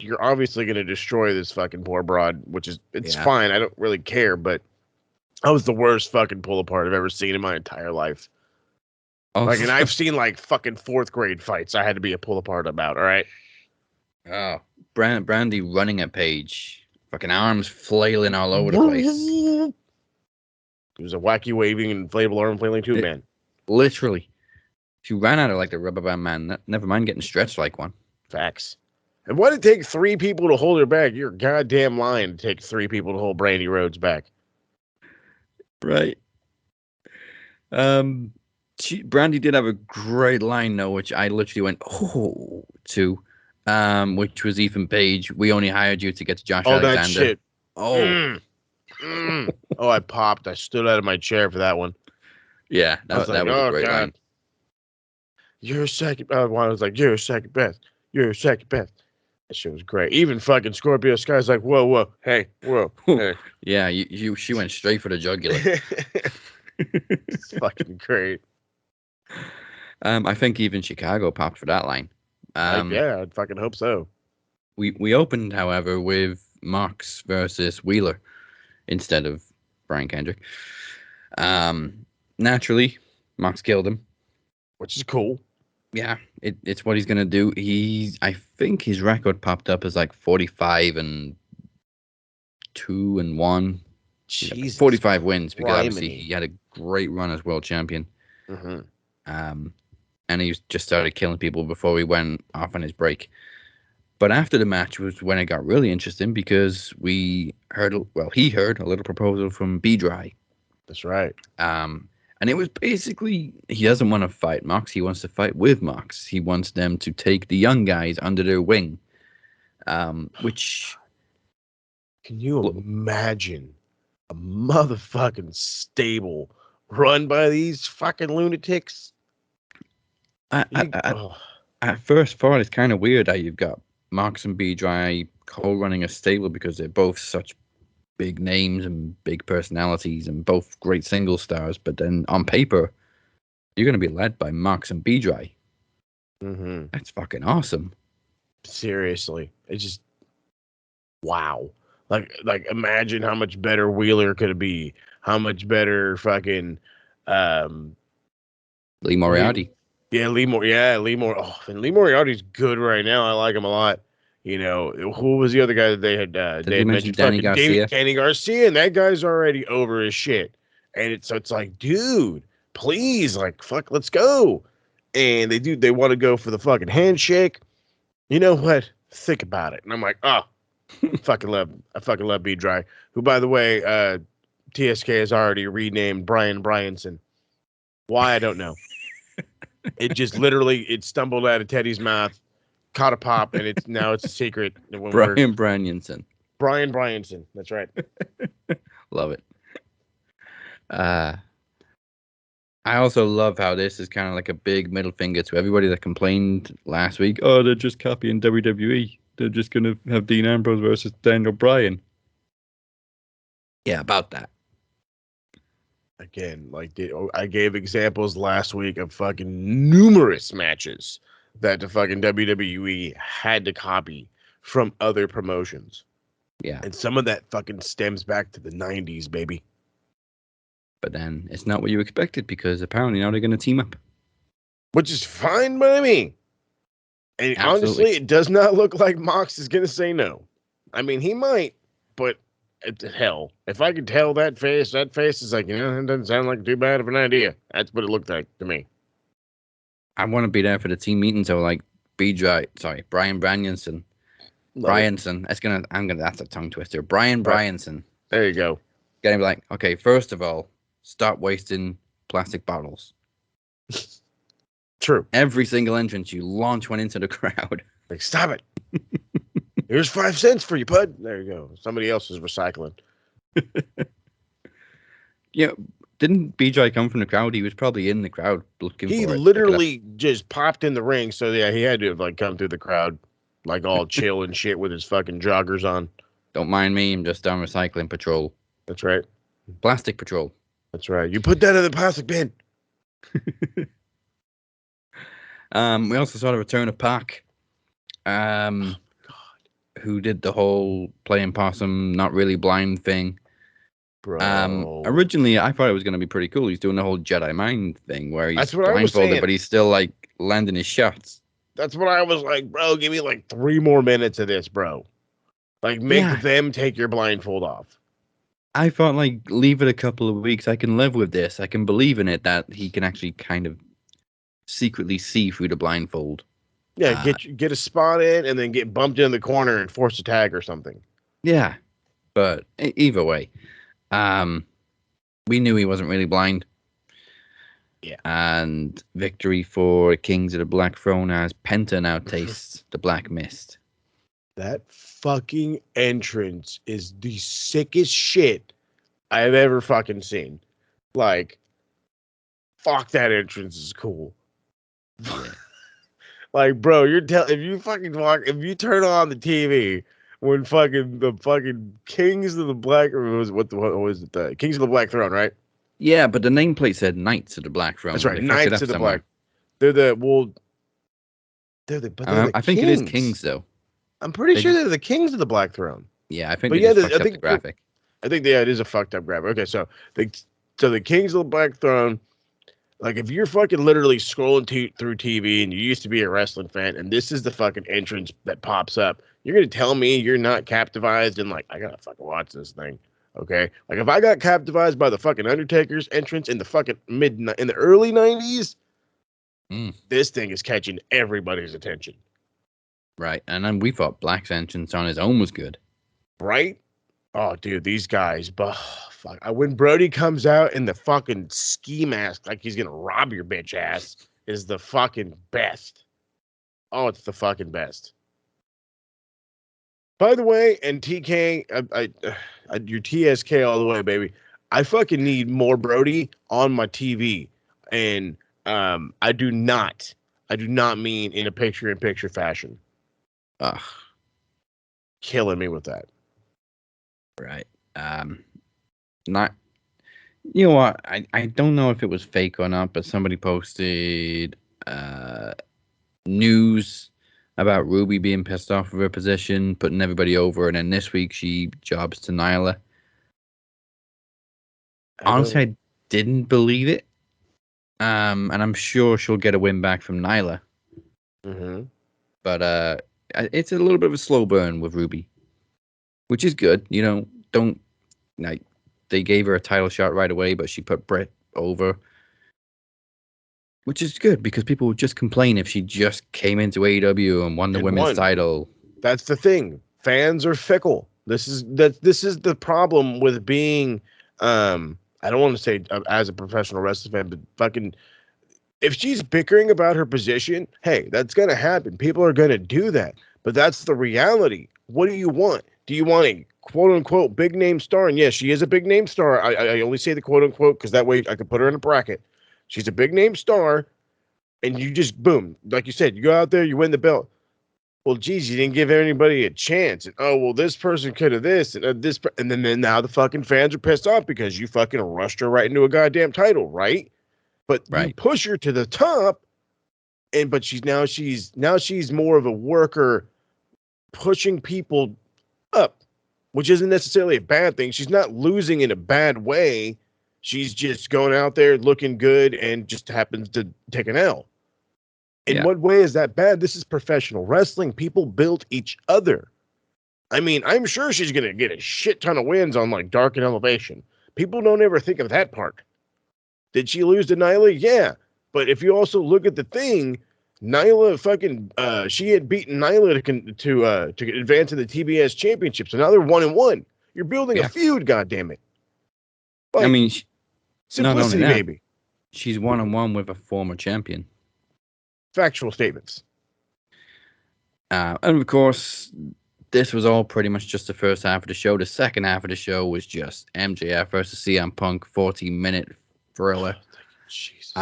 you're obviously going to destroy this fucking poor broad, which is, it's Yeah. fine. I don't really care, but that was the worst fucking pull apart I've ever seen in my entire life. Like, and I've seen like fucking 4th grade fights I had to be a pull apart about, all right? Oh, Brandy running at Paige. Fucking arms flailing all over the place. It was a wacky waving inflatable arm flailing too, man. Literally. She ran at her like the rubber band man. Never mind getting stretched like one. Facts. And why did it take 3 people to hold her back? You're goddamn lying to take 3 people to hold Brandy Rhodes back. Right. Brandy did have a great line though, which I literally went to, which was Ethan Page. We only hired you to get to Josh Alexander. That shit. Oh, Oh, I popped. I stood out of my chair for that one. yeah, that was a great line. You're second. I was like, you're second best. You're second best. That shit was great. Even fucking Scorpio Sky's like, whoa, hey, whoa, hey. Yeah, she went straight for the jugular. It's fucking great. I think even Chicago popped for that line. Yeah, I'd fucking hope so. We opened, however, with Mox versus Wheeler instead of Brian Kendrick. Naturally, Mox killed him, which is cool. Yeah, it's what he's gonna do. I think his record popped up as like 45-2-1. Jesus, 45 wins because obviously he had a great run as world champion. Mm-hmm. And he just started killing people before he went off on his break. But after the match was when it got really interesting because he heard a little proposal from B-Dry. That's right. And it was basically, he doesn't want to fight Mox. He wants to fight with Mox. He wants them to take the young guys under their wing. Which... Can you imagine a motherfucking stable run by these fucking lunatics? At first thought, it's kind of weird how you've got Mox and B-Dry co-running a stable because they're both such big names and big personalities and both great single stars, but then on paper you're going to be led by Mox and B-Dry. Mm-hmm. That's fucking awesome. Seriously, it's just wow. Like imagine how much better Wheeler could be, how much better fucking Lee Moriarty. Lee Moriarty. Oh, and Lee Moriarty's good right now. I like him a lot. You know, who was the other guy that they had mentioned? Danny Garcia. Danny Garcia, and that guy's already over his shit. And it's like, dude, please, like, fuck, let's go. And they want to go for the fucking handshake. You know what? Think about it. And I'm like, oh, I fucking love B-Dry, who, by the way, TSK has already renamed Brian Bryanson. Why, I don't know. It just literally, it stumbled out of Teddy's mouth, caught a pop, and it's a secret. Brian Bryanson. Brian Bryanson. That's right. Love it. I also love how this is kind of like a big middle finger to everybody that complained last week. Oh, they're just copying WWE. They're just going to have Dean Ambrose versus Daniel Bryan. Yeah, about that. Again, like I gave examples last week of fucking numerous matches that the fucking WWE had to copy from other promotions. Yeah. And some of that fucking stems back to the 90s, baby. But then it's not what you expected because apparently now they're going to team up. Which is fine by me. And honestly, it does not look like Mox is going to say no. I mean, he might, but hell, if I could tell that face is like, it doesn't sound like too bad of an idea. That's what it looked like to me. I want to be there for the team meeting, so like Brian Bryanson. That's a tongue twister. Brian Bryanson. There you go. Gonna be like, okay, first of all, stop wasting plastic bottles. True. Every single entrance, you launch one into the crowd. Like, stop it. Here's 5 cents for you, bud. There you go. Somebody else is recycling. Yeah, didn't B-Dry come from the crowd? He was probably in the crowd looking for it. He literally just popped in the ring, so yeah, he had to have like come through the crowd, like all chill and shit with his fucking joggers on. Don't mind me, I'm just on recycling patrol. That's right. Plastic patrol. That's right. You put that in the plastic bin. We also saw the return of Pac. who did the whole playing possum, not really blind thing. Bro. Originally, I thought it was going to be pretty cool. He's doing the whole Jedi mind thing where he's That's what I was blindfolded, saying. but he's still like landing his shots. That's what I was like, bro. Give me like 3 more minutes of this, bro. Like, make them take your blindfold off. I thought, like, leave it a couple of weeks. I can live with this. I can believe in it that he can actually kind of secretly see through the blindfold. Yeah, get a spot in and then get bumped in the corner and force a tag or something. Yeah, but either way, we knew he wasn't really blind. Yeah. And victory for Kings of the Black Throne as Penta now tastes the Black Mist. That fucking entrance is the sickest shit I've ever fucking seen. Like, fuck, that entrance is cool. Like, bro, if you turn on the TV when the fucking Kings of the Black, or what was it? The Kings of the Black Throne, right? Yeah, but the nameplate said Knights of the Black Throne. That's right, They fucked it Knights up of the somewhere. Black. I think it is Kings though. I'm pretty sure they're the Kings of the Black Throne. Yeah, I think they just fucked up the graphic. I think it is a fucked up graphic. Okay, so the Kings of the Black Throne, like if you're fucking literally scrolling through TV and you used to be a wrestling fan and this is the fucking entrance that pops up, you're gonna tell me you're not captivized and like, I gotta fucking watch this thing. Okay, like if I got captivized by the fucking Undertaker's entrance in the fucking in the early 90s, this thing is catching everybody's attention. Right, and then we thought Black's entrance on his own was good. Right? Oh, dude, these guys, fuck. When Brody comes out in the fucking ski mask like he's gonna rob your bitch ass is the fucking best. Oh, it's the fucking best. By the way, and TK, your TSK all the way, baby. I fucking need more Brody on my TV, and I do not mean in a picture-in-picture fashion. Ugh. Killing me with that. Right. Not. You know what? I don't know if it was fake or not, but somebody posted news about Ruby being pissed off with her position, putting everybody over, and then this week she jobs to Nyla. Honestly, I didn't believe it. And I'm sure she'll get a win back from Nyla. Mm-hmm. But it's a little bit of a slow burn with Ruby, which is good. You know, they gave her a title shot right away, but she put Britt over, which is good because people would just complain if she just came into AEW and won the women's title. That's the thing. Fans are fickle. This is the problem with being I don't want to say as a professional wrestling fan, but fucking if she's bickering about her position, hey, that's going to happen. People are going to do that. But that's the reality. What do you want? Do you want a quote-unquote big-name star? And yes, she is a big-name star. I only say the quote-unquote because that way I can put her in a bracket. She's a big-name star, and you just, boom, like you said, you go out there, you win the belt. Well, geez, you didn't give anybody a chance. And, oh, well, this person could have this, and this, and then now the fucking fans are pissed off because you fucking rushed her right into a goddamn title, right? But you push her to the top, but she's more of a worker pushing people up, which isn't necessarily a bad thing. She's not losing in a bad way. She's just going out there looking good and just happens to take an L. In what way is that bad? This is professional wrestling. People build each other. I mean, I'm sure she's going to get a shit ton of wins on like Dark and Elevation. People don't ever think of that part. Did she lose to Nyla? Yeah. But if you also look at the thing, Nyla fucking she had beaten Nyla to advance to the TBS championship. So now they're 1-1. You're building a feud, goddammit. Like, I mean, simplicity, baby. She's 1-1 with a former champion. Factual statements. And of course, this was all pretty much just the first half of the show. The second half of the show was just MJF versus CM Punk, 40-minute thriller. Jesus.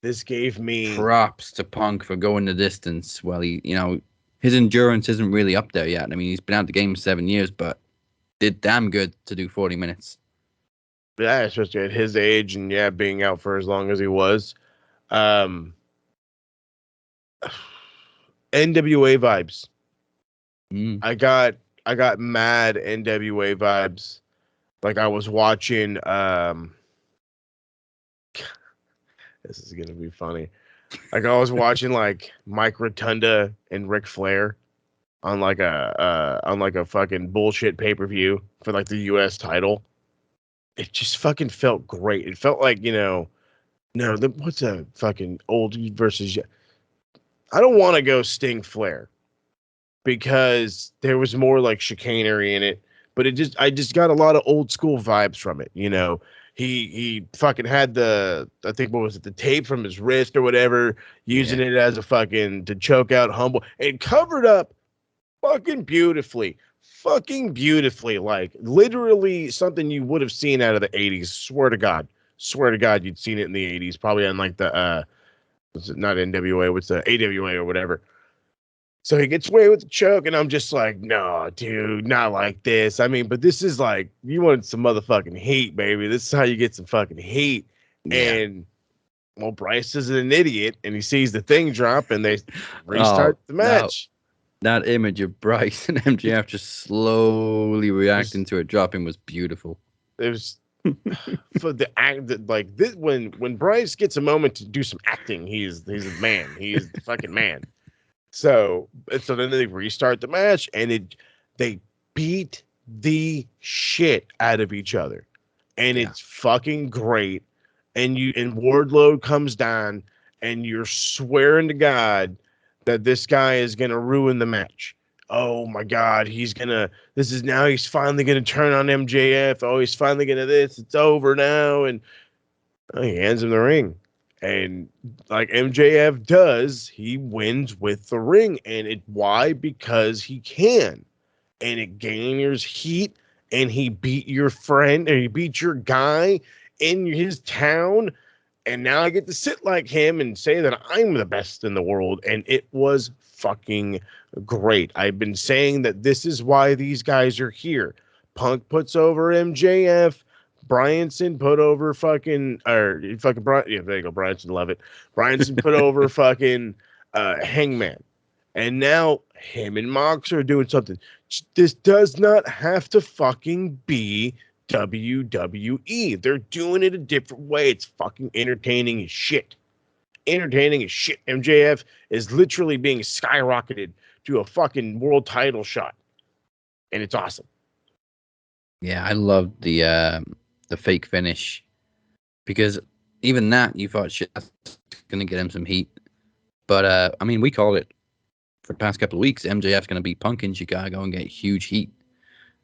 This gave me props to Punk for going the distance. Well, his endurance isn't really up there yet. I mean, he's been out the game 7 years, but did damn good to do 40 minutes. Yeah, especially at his age and being out for as long as he was. NWA vibes. Mm. I got mad NWA vibes. Like I was watching this is gonna be funny. Like I was watching like Mike Rotunda and Ric Flair on like a fucking bullshit pay-per-view for like the US title. It just fucking felt great. It felt like, what's a fucking old versus I don't want to go Sting Flair because there was more like chicanery in it, but I just got a lot of old school vibes from it. He fucking had I think what was it, the tape from his wrist or whatever, using it as a fucking to choke out Humble and covered up fucking beautifully. Fucking beautifully. Like literally something you would have seen out of the 80s. Swear to God. Swear to God you'd seen it in the 80s. Probably on like the what's it, not NWA, what's the AWA or whatever. So he gets away with the choke, and I'm just like, no, dude, not like this. I mean, but this is like, you wanted some motherfucking heat, baby. This is how you get some fucking heat. Yeah. And, well, Bryce is an idiot, and he sees the thing drop, and they restart the match. That image of Bryce and MJF just slowly reacting to it dropping was beautiful. It was for the act that like this when Bryce gets a moment to do some acting, he's a man. He's the fucking man. So then they restart the match, and they beat the shit out of each other, and it's fucking great. And Wardlow comes down, and you're swearing to God that this guy is gonna ruin the match. Oh my God, he's finally gonna turn on MJF. Oh, he's finally gonna this. It's over now, and he hands him the ring. And like MJF does, he wins with the ring. And why? Because he can. And it gains heat, and he beat your friend, or he beat your guy in his town. And now I get to sit like him and say that I'm the best in the world. And it was fucking great. I've been saying that this is why these guys are here. Punk puts over MJF. Bryanson put over Brian. Yeah, there you go. Bryanson, love it. Bryanson put over fucking Hangman. And now him and Mox are doing something. This does not have to fucking be WWE. They're doing it a different way. It's fucking entertaining as shit. Entertaining as shit. MJF is literally being skyrocketed to a fucking world title shot. And it's awesome. Yeah, I loved the fake finish, because even that you thought shit, that's gonna get him some heat. But I mean, we called it for the past couple of weeks. MJF's gonna beat Punk in Chicago and get huge heat,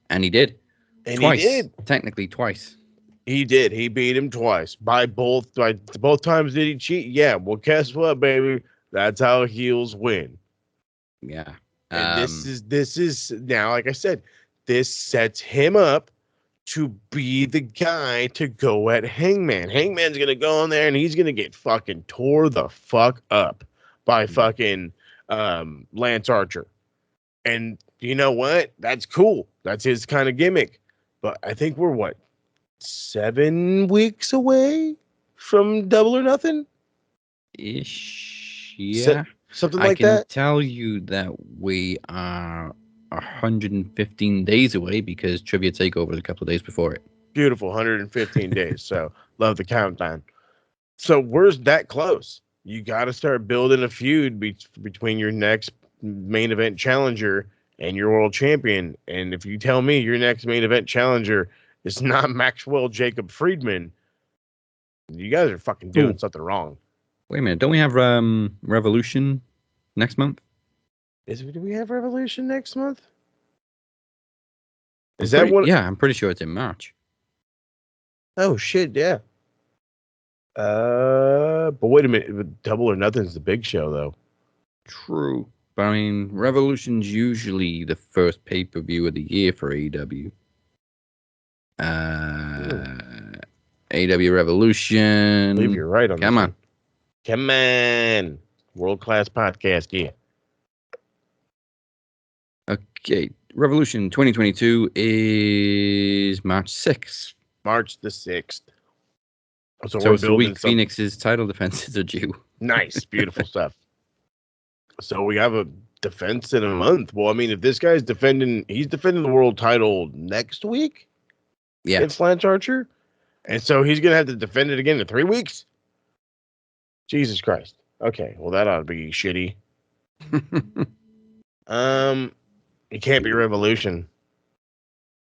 and he did. And twice, he did. Technically twice. He did. He beat him twice. By both times did he cheat? Yeah. Well, guess what, baby? That's how heels win. Yeah. And this is now, like I said, this sets him up to be the guy to go at Hangman. Hangman's gonna go in there and he's gonna get fucking tore the fuck up by fucking Lance Archer. And you know what? That's cool. That's his kind of gimmick. But I think we're 7 weeks away from Double or Nothing? Ish. Yeah. Something like that. I can tell you that we are 115 days away, because Trivia Takeover is a couple of days before it. Beautiful. 115 days. So love the countdown. So where's that close? You got to start building a feud between your next main event challenger and your world champion. And if you tell me your next main event challenger is not Maxwell Jacob Friedman, you guys are fucking doing something wrong. Wait a minute. Don't we have Revolution next month? Do we have Revolution next month? Yeah, I'm pretty sure it's in March. Oh shit, yeah. But wait a minute. Double or Nothing's the big show, though. True. But I mean, Revolution's usually the first pay-per-view of the year for AEW. AEW Revolution. I believe you're right on Come this on. one. Come on. World-class podcast, yeah. Okay. Revolution 2022 is March 6th. March the 6th. So it's the week Phoenix's title defenses are due. Nice. Beautiful stuff. So we have a defense in a month. Well, I mean, if this guy's he's defending the world title next week Yeah. against Lance Archer. And so he's going to have to defend it again in 3 weeks. Jesus Christ. Okay. Well, that ought to be shitty. It can't be Revolution.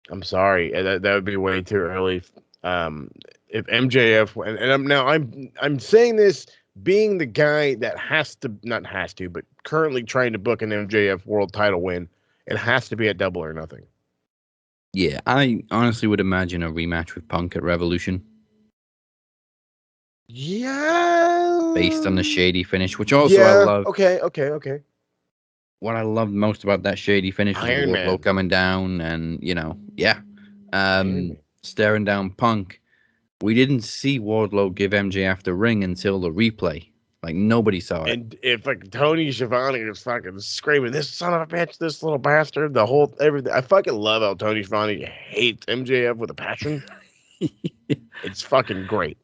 I'm sorry. That would be way too early. If MJF and I'm saying this being the guy that but currently trying to book an MJF world title win, it has to be at Double or Nothing. Yeah, I honestly would imagine a rematch with Punk at Revolution. Yeah. Based on the shady finish, which also I love. Okay. What I loved most about that shady finish was Iron Wardlow Man. coming down and, staring down Punk. We didn't see Wardlow give MJF the ring until the replay. Like, nobody saw it. And if like Tony Schiavone is fucking screaming, "This son of a bitch, this little bastard," the whole everything. I fucking love how Tony Schiavone hates MJF with a passion. It's fucking great.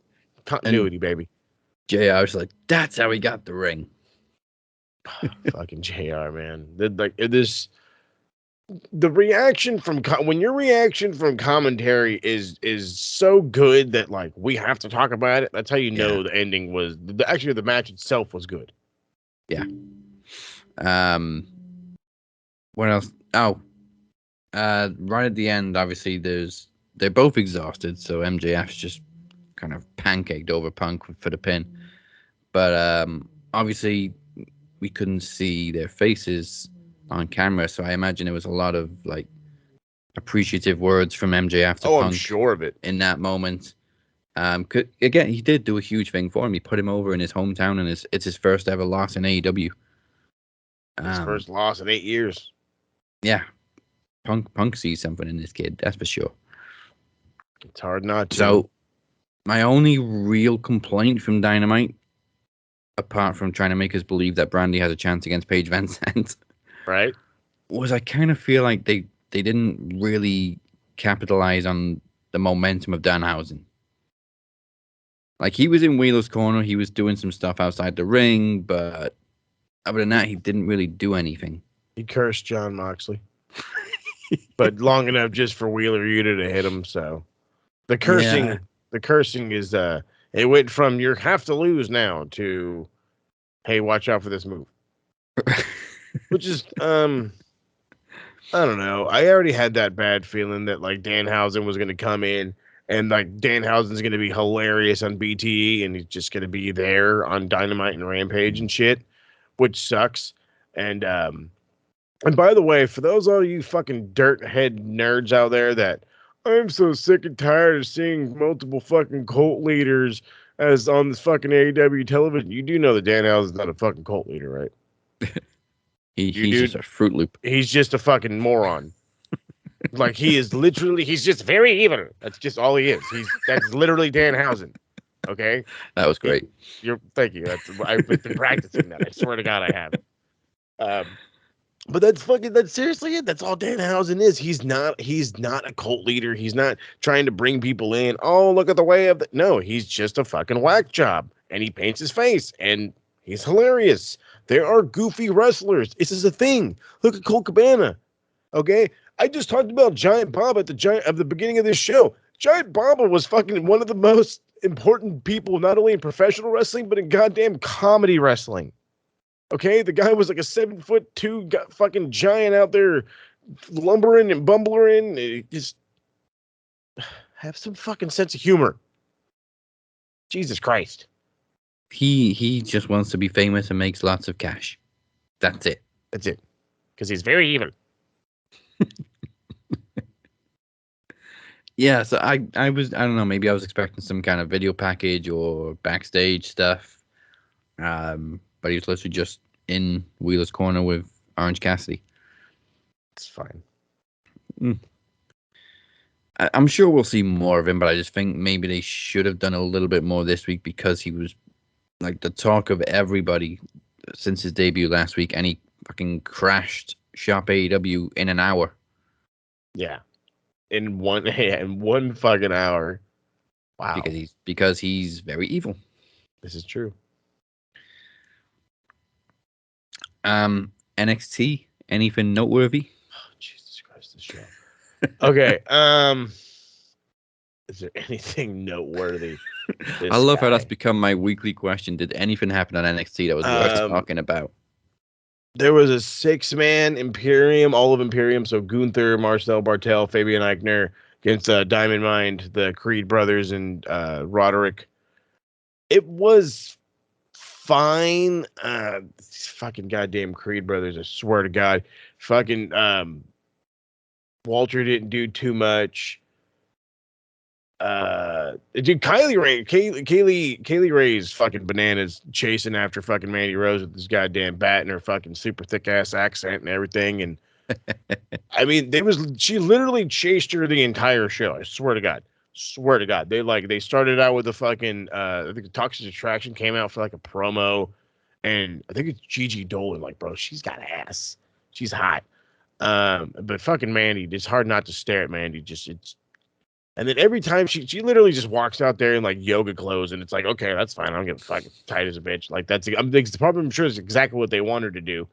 Continuity, baby. JR was like, that's how he got the ring. Fucking JR, man. The reaction from when your reaction from commentary is so good that like we have to talk about it. That's how you know the ending was actually the match itself was good. Yeah. What else? Oh, right at the end, obviously they're both exhausted, so MJF's just kind of pancaked over Punk for the pin. But obviously we couldn't see their faces on camera, so I imagine it was a lot of like appreciative words from MJF to Punk. I'm sure of it. In that moment, again, he did do a huge thing for him. He put him over in his hometown, and it's his first ever loss in AEW. His first loss in 8 years. Yeah, Punk sees something in this kid, that's for sure. It's hard not to. So, my only real complaint from Dynamite, apart from trying to make us believe that Brandy has a chance against Paige VanZant, right, was I kind of feel like they didn't really capitalize on the momentum of Danhausen. Like, he was in Wheeler's corner, he was doing some stuff outside the ring, but other than that, he didn't really do anything. He cursed John Moxley. But long enough just for Wheeler Yuta to hit him, so the cursing is it went from you have to lose now to hey, watch out for this move. Which is I don't know. I already had that bad feeling that like Danhausen was gonna come in and like Danhausen's gonna be hilarious on BTE and he's just gonna be there on Dynamite and Rampage and shit, which sucks. And by the way, for those all you fucking dirt head nerds out there that I'm so sick and tired of seeing multiple fucking cult leaders as on this fucking AEW television, you do know that Danhausen's not a fucking cult leader, right? He's just a Fruit Loop. He's just a fucking moron. Like he is literally, he's just very evil. That's just all he is. That's literally Danhausen. Okay, that was great. Thank you. I've been practicing that. I swear to God, I have. But that's seriously it. That's all Danhausen is. He's not a cult leader. He's not trying to bring people in. Oh, look at the way of no, he's just a fucking whack job. And he paints his face and he's hilarious. There are goofy wrestlers. This is a thing. Look at Colt Cabana. Okay? I just talked about Giant Bob at the beginning of this show. Giant Bob was fucking one of the most important people, not only in professional wrestling, but in goddamn comedy wrestling. Okay, the guy was like a 7'2" fucking giant out there lumbering and bumbling. Just have some fucking sense of humor. Jesus Christ. He just wants to be famous and makes lots of cash. That's it. That's it. Because he's very evil. Yeah, so I don't know, maybe I was expecting some kind of video package or backstage stuff. But he was literally just in Wheeler's corner with Orange Cassidy. It's fine. I'm sure we'll see more of him, but I just think maybe they should have done a little bit more this week because he was like the talk of everybody since his debut last week, and he fucking crashed Shop AEW in an hour. Yeah. In one fucking hour. Wow. Because he's very evil. This is true. NXT, anything noteworthy? Oh, Jesus Christ, this show. Okay. Is there anything noteworthy? I love how that's become my weekly question. Did anything happen on NXT that was worth talking about? There was a 6-man Imperium, all of Imperium. So Gunther, Marcel Bartel, Fabian Eichner against Diamond Mind, the Creed brothers, and Roderick. It was fine. Fucking goddamn Creed brothers, I swear to God. Fucking Walter didn't do too much. Dude, Kaylee Ray's fucking bananas chasing after fucking Mandy Rose with this goddamn bat and her fucking super thick ass accent and everything. And I mean, she literally chased her the entire show. I swear to God. They started out with the fucking I think the Toxic Attraction came out for like a promo, and I think it's Gigi Dolan. Like, bro, she's got ass. She's hot. But fucking Mandy, it's hard not to stare at Mandy. And then every time she literally just walks out there in like yoga clothes, and it's like, okay, that's fine. I'm getting fucking tight as a bitch. Like I'm sure it's exactly what they want her to do.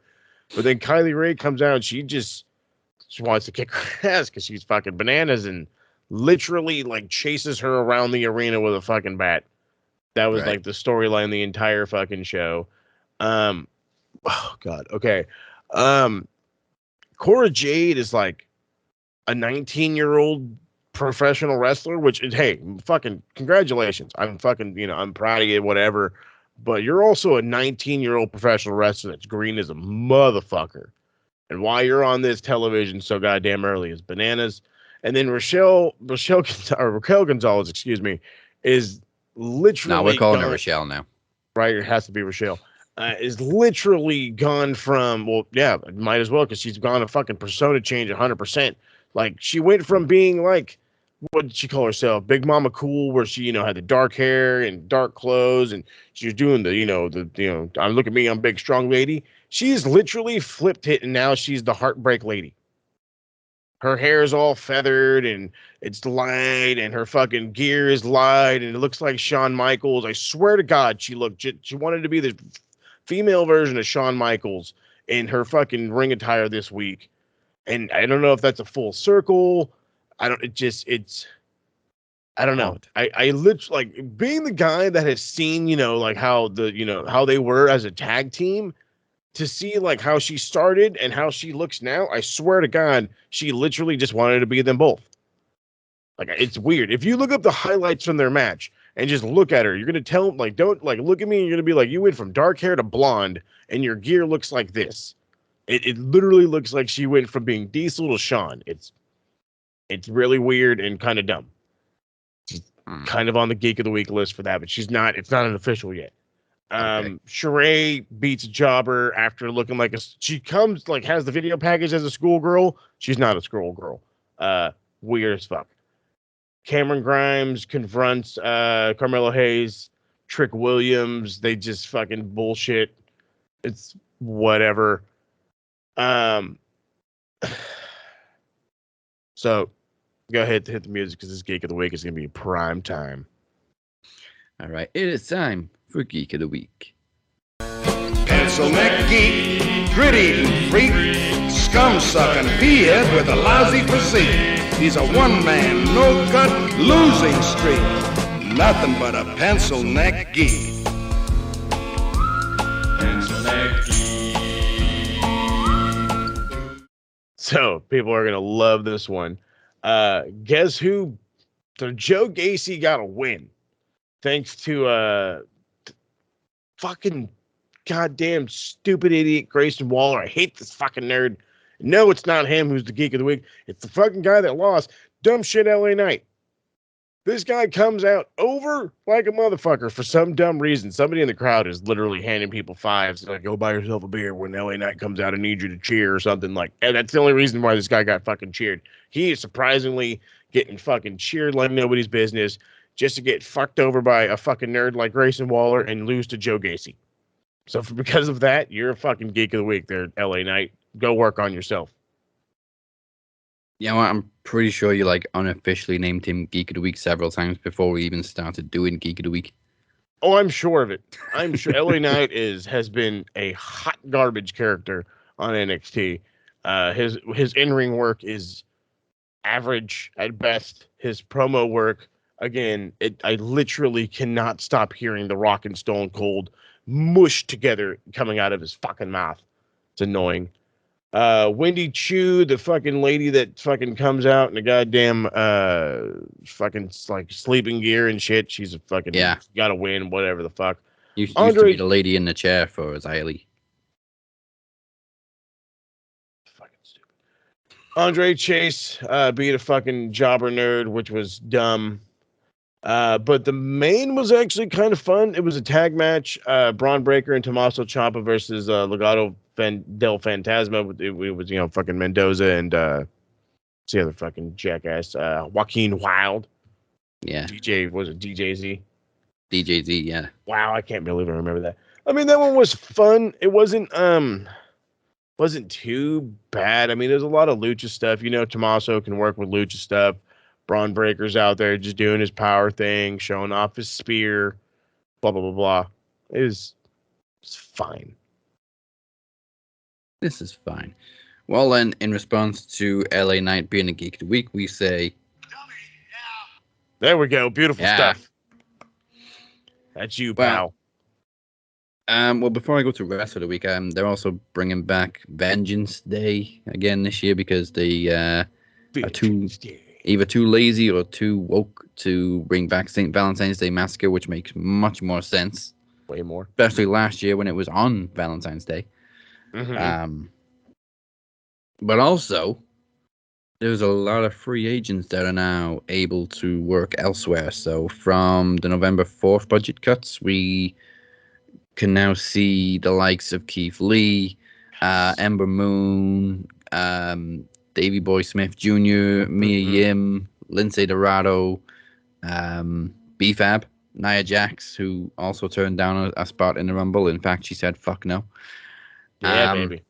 But then Kylie Ray comes out and she wants to kick her ass because she's fucking bananas and literally like chases her around the arena with a fucking bat. That was like the storyline the entire fucking show. Oh God. Okay. Cora Jade is like a 19-year-old professional wrestler, which is, hey, fucking congratulations. I'm fucking, I'm proud of you, whatever. But you're also a 19-year-old professional wrestler that's green as a motherfucker. And why you're on this television so goddamn early is bananas. And then Raquel Gonzalez, excuse me, is literally. No, we're calling her Rochelle now. Right, it has to be Rochelle. Is literally gone from, well, yeah, might as well, because she's gone a fucking persona change 100%. Like, she went from being like, what did she call herself? Big Mama Cool, where she, had the dark hair and dark clothes, and she was doing the, I'm look at me, I'm big, strong lady. She's literally flipped it, and now she's the heartbreak lady. Her hair is all feathered, and it's light, and her fucking gear is light, and it looks like Shawn Michaels. I swear to God, she wanted to be the female version of Shawn Michaels in her fucking ring attire this week. And I don't know if that's a full circle. I don't know. I literally, like, being the guy that has seen, like how they were as a tag team, to see like how she started and how she looks now. I swear to God, she literally just wanted to be them both. Like, it's weird. If you look up the highlights from their match and just look at her, you're going to tell, like, don't, like, look at me, and you're going to be like, you went from dark hair to blonde, and your gear looks like this. It literally looks like she went from being Diesel to Shawn. It's really weird and kind of dumb. She's kind of on the Geek of the Week list for that, but she's not. It's not an official yet. Okay. Sheree beats Jobber after looking like she comes, like, has the video package as a schoolgirl. She's not a schoolgirl. Weird as fuck. Cameron Grimes confronts Carmelo Hayes, Trick Williams. They just fucking bullshit. It's whatever. So go ahead to hit the music, because this Geek of the Week is going to be prime time. All right, it is time for Geek of the Week. Pencil neck geek, grit-eating freak, scum-sucking peahead with a lousy physique. He's a one-man, no-cut, losing streak. Nothing but a pencil neck geek. Pencil neck geek. So people are going to love this one. Guess who? So Joe Gacy got a win. Thanks to fucking goddamn stupid idiot Grayson Waller. I hate this fucking nerd. No, it's not him who's the Geek of the Week. It's the fucking guy that lost. Dumb shit LA Knight. This guy comes out over like a motherfucker for some dumb reason. Somebody in the crowd is literally handing people fives. Like, go buy yourself a beer when LA Knight comes out and needs you to cheer or something. Like, and that's the only reason why this guy got fucking cheered. He is surprisingly getting fucking cheered like nobody's business, just to get fucked over by a fucking nerd like Grayson Waller and lose to Joe Gacy. So because of that, you're a fucking Geek of the Week there, LA Knight. Go work on yourself. Yeah, well, I'm pretty sure you, like, unofficially named him Geek of the Week several times before we even started doing Geek of the Week. Oh, I'm sure of it. I'm sure LA Knight has been a hot garbage character on NXT. His in-ring work is average at best. His promo work, again, I literally cannot stop hearing The Rock and Stone Cold mushed together coming out of his fucking mouth. It's annoying. Wendy Chu, the fucking lady that fucking comes out in the goddamn fucking like sleeping gear and shit. She's a fucking gotta win, whatever the fuck. Used to be the lady in the chair for Xylee. Fucking stupid. Andre Chase beat a fucking jobber nerd, which was dumb. But the main was actually kind of fun. It was a tag match. Braun Breaker and Tommaso Ciampa versus Legado del Fantasma. It was, fucking Mendoza and what's the other fucking jackass? Joaquin Wilde. Yeah. Was it DJZ? DJZ, yeah. Wow, I can't believe I remember that. I mean, that one was fun. It wasn't too bad. I mean, there's a lot of lucha stuff. Tommaso can work with lucha stuff. Braun Breaker's out there just doing his power thing, showing off his spear, blah, blah, blah, blah. It's fine. This is fine. Well, then, in response to LA Knight being a Geek of the Week, we say... There we go. Beautiful stuff. That's you, pal. Well, before I go to rest of the week, they're also bringing back Vengeance Day again this year because they are either too lazy or too woke to bring back St. Valentine's Day Massacre, which makes much more sense. Way more. Especially last year when it was on Valentine's Day. Mm-hmm. But also, there's a lot of free agents that are now able to work elsewhere. So from the November 4th budget cuts, we can now see the likes of Keith Lee, Ember Moon, Davey Boy Smith Jr., Mia Yim, Lindsay Dorado, BFAB, Nia Jax, who also turned down a spot in the Rumble. In fact, she said, fuck no. Yeah, baby.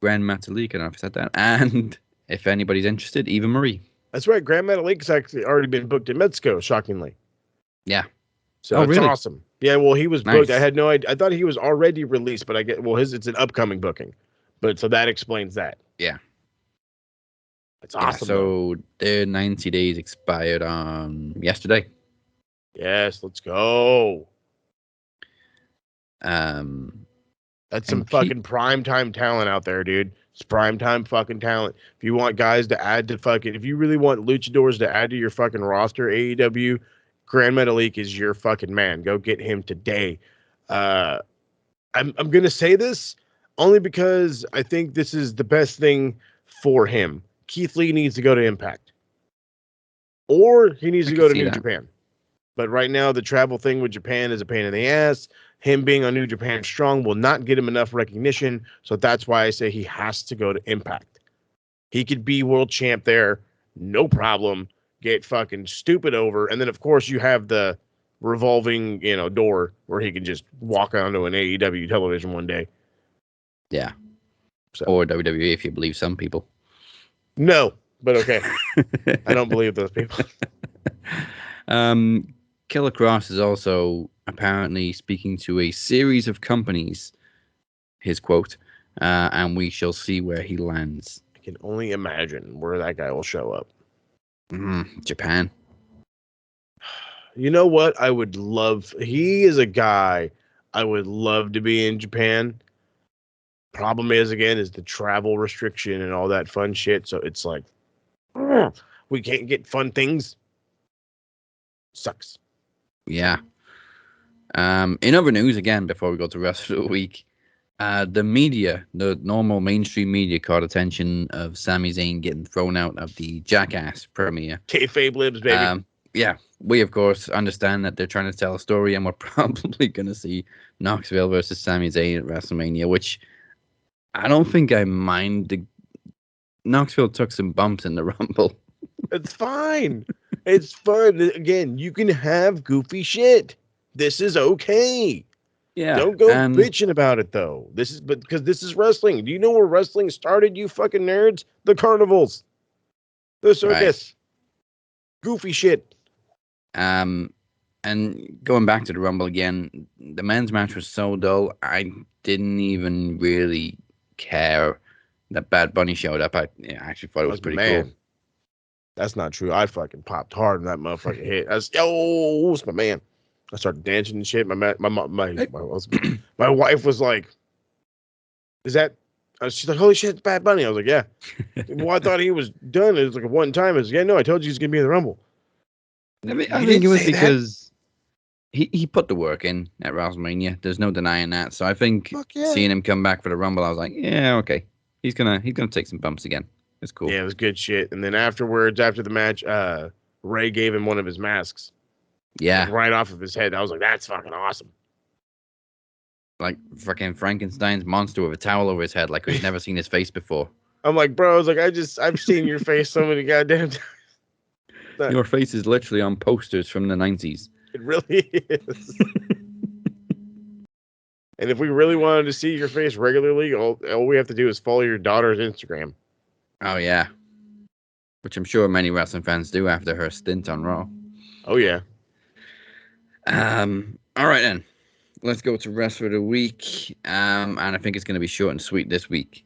Grand Metalik, I don't know if I said that. And if anybody's interested, Eva Marie. That's right. Grand Metalik's actually already been booked in Mexico, shockingly. Yeah. So it's really? awesome. Yeah, well, he was booked. I had no idea. I thought he was already released, but it's an upcoming booking. But so that explains that. Yeah. It's awesome. So their 90 days expired on yesterday. Yes, let's go. That's some fucking primetime talent out there, dude. It's primetime fucking talent. If you want guys to add to if you really want luchadors to add to your fucking roster, AEW, Grand Metalik is your fucking man. Go get him today. I'm gonna say this only because I think this is the best thing for him. Keith Lee needs to go to Impact, or he needs to go to New Japan. But right now, the travel thing with Japan is a pain in the ass. Him being on New Japan Strong will not get him enough recognition, so that's why I say he has to go to Impact. He could be world champ there, no problem. Get fucking stupid over, and then of course you have the revolving, door where he can just walk onto an AEW television one day. Yeah. Or WWE, if you believe some people. No, but okay. I don't believe those people. Killer Cross is also apparently speaking to a series of companies, his quote, and we shall see where he lands. I can only imagine where that guy will show up. Japan. You know what? I would love... He is a guy I would love to be in Japan. Problem is, again, is the travel restriction and all that fun shit. So it's like, we can't get fun things. Sucks. Yeah. In other news, again, before we go to the rest of the week, the media, the normal mainstream media, caught attention of Sami Zayn getting thrown out of the Jackass premiere. Kayfabe libs, baby. Yeah, we of course understand that they're trying to tell a story, and we're probably going to see Knoxville versus Sami Zayn at WrestleMania, which I don't think I mind. Knoxville took some bumps in the Rumble. It's fine. It's fun. Again, you can have goofy shit. This is okay. Yeah. Don't go bitching about it though. Because this is wrestling. Do you know where wrestling started, you fucking nerds? The carnivals. The circus. Right. Goofy shit. And And going back to the Rumble again, the men's match was so dull. I didn't even really care that Bad Bunny showed up. I actually thought it was pretty cool. That's not true. I fucking popped hard when that motherfucker hit. I was, yo, it's my man. I started dancing and shit. My wife was like, "Is that?" She's like, "Holy shit, it's Bad Bunny." I was like, "Yeah." Well, I thought he was done. It was like a one time. Yeah, no, I told you he's gonna be in the Rumble. I think it was because he put the work in at WrestleMania. There's no denying that. So I think seeing him come back for the Rumble, I was like, yeah, okay, he's gonna take some bumps again. It's cool. Yeah, it was good shit. And then afterwards, after the match, Ray gave him one of his masks. Yeah, like, right off of his head. I was like, that's fucking awesome. Like fucking Frankenstein's monster with a towel over his head, like we've never seen his face before. I'm like, bro, I was like, I've seen your face so many goddamn times. Your face is literally on posters from the 90s. It really is. And if we really wanted to see your face regularly, all we have to do is follow your daughter's Instagram. Oh, yeah. Which I'm sure many wrestling fans do after her stint on Raw. Oh, yeah. All right, then. Let's go to Wrestler of the Week. And I think it's going to be short and sweet this week.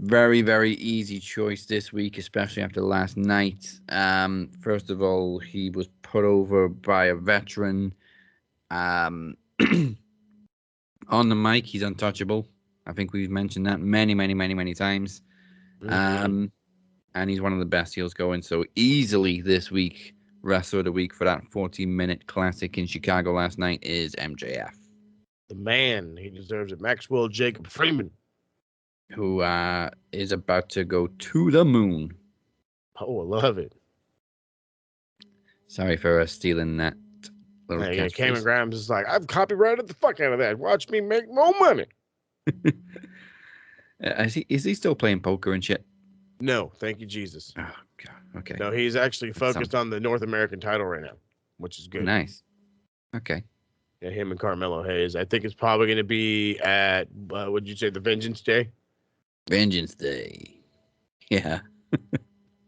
Very, very easy choice this week, especially after last night. First of all, he was put over by a veteran. On the mic, he's untouchable. I think we've mentioned that many, many, many, many times. Mm-hmm. And he's one of the best heels going. So easily this week, Wrestler of the Week for that 40-minute classic in Chicago last night is MJF. The man, he deserves it. Maxwell Jacob Freeman. Who is about to go to the moon. Oh, I love it. Sorry for stealing that little catchphrase. Cameron Grimes is like, I've copyrighted the fuck out of that. Watch me make more money. Is he still playing poker and shit? No, thank you, Jesus. Oh, God. Okay. No, he's actually focused on the North American title right now, which is good. Nice. Okay. Yeah, him and Carmelo Hayes. I think it's probably going to be at, what'd you say, the Vengeance Day? Vengeance Day. Yeah.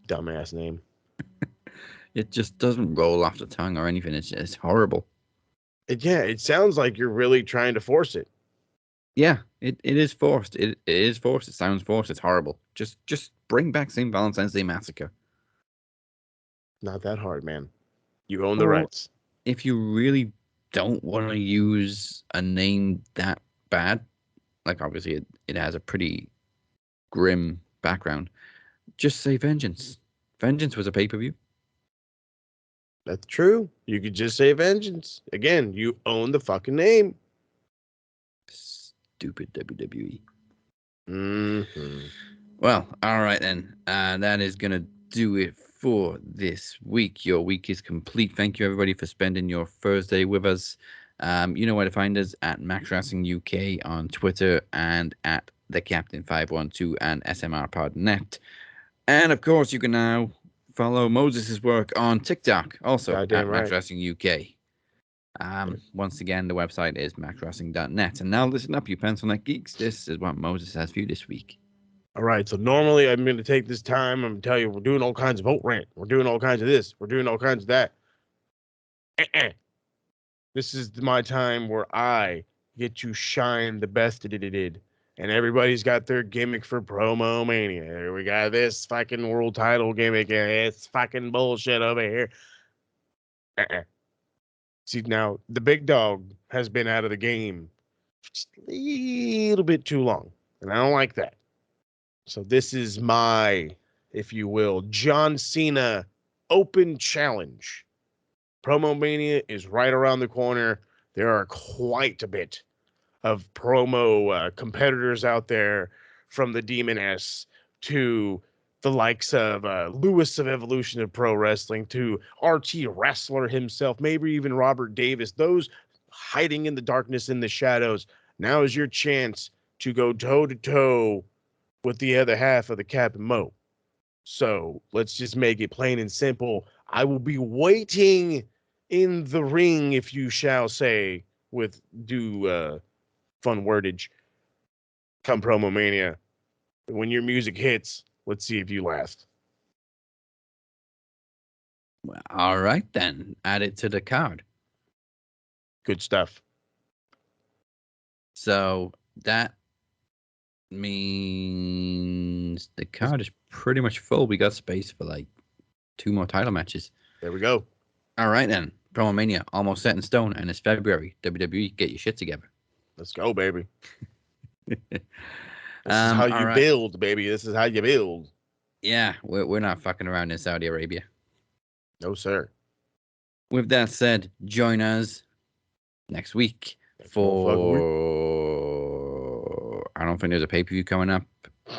Dumbass name. It just doesn't roll off the tongue or anything. It's horrible. It sounds like you're really trying to force it. Yeah, it is forced. It is forced. It sounds forced. It's horrible. Just bring back St. Valentine's Day Massacre. Not that hard, man. You own the rights. If you really don't want to use a name that bad, like obviously it has a pretty grim background, just say Vengeance. Vengeance was a pay-per-view. That's true. You could just say Vengeance. Again, you own the fucking name. Stupid WWE. Mm-hmm. Well, all right then. That is going to do it for this week. Your week is complete. Thank you, everybody, for spending your Thursday with us. You know where to find us at Max Wrestling UK on Twitter and at the Captain 512 and SMRPodNet. And of course, you can now follow Moses' work on TikTok, also at Max Wrestling UK. Once again, the website is maxwrestling.net. And now listen up, you pencil neck geeks. This is what Moses has for you this week. All right, so normally I'm going to take this time. I'm going to tell you we're doing all kinds of vote rant. We're doing all kinds of this. We're doing all kinds of that. This is my time where I get to shine the best it did. And everybody's got their gimmick for Promo Mania. We got this fucking world title gimmick, and it's fucking bullshit over here. See, now, the big dog has been out of the game just a little bit too long, and I don't like that. So this is my, if you will, John Cena open challenge. Promo Mania is right around the corner. There are quite a bit of promo competitors out there, from the Demoness to the likes of Lewis of Evolution of Pro Wrestling to RT Wrestler himself, maybe even Robert Davis, those hiding in the darkness, in the shadows. Now is your chance to go toe-to-toe with the other half of the Cap and Mo. So let's just make it plain and simple. I will be waiting in the ring, if you shall say, with due fun wordage, come Promo Mania. When your music hits, let's see if you last. Well, all right, then. Add it to the card. Good stuff. So that means the card is pretty much full. We got space for like 2 more title matches. There we go. All right, then. Promo Mania, almost set in stone, and it's February. WWE, get your shit together. Let's go, baby. This is how you build, baby. This is how you build. Yeah, we're not fucking around in Saudi Arabia. No, sir. With that said, join us next week for... I don't think there's a pay-per-view coming up.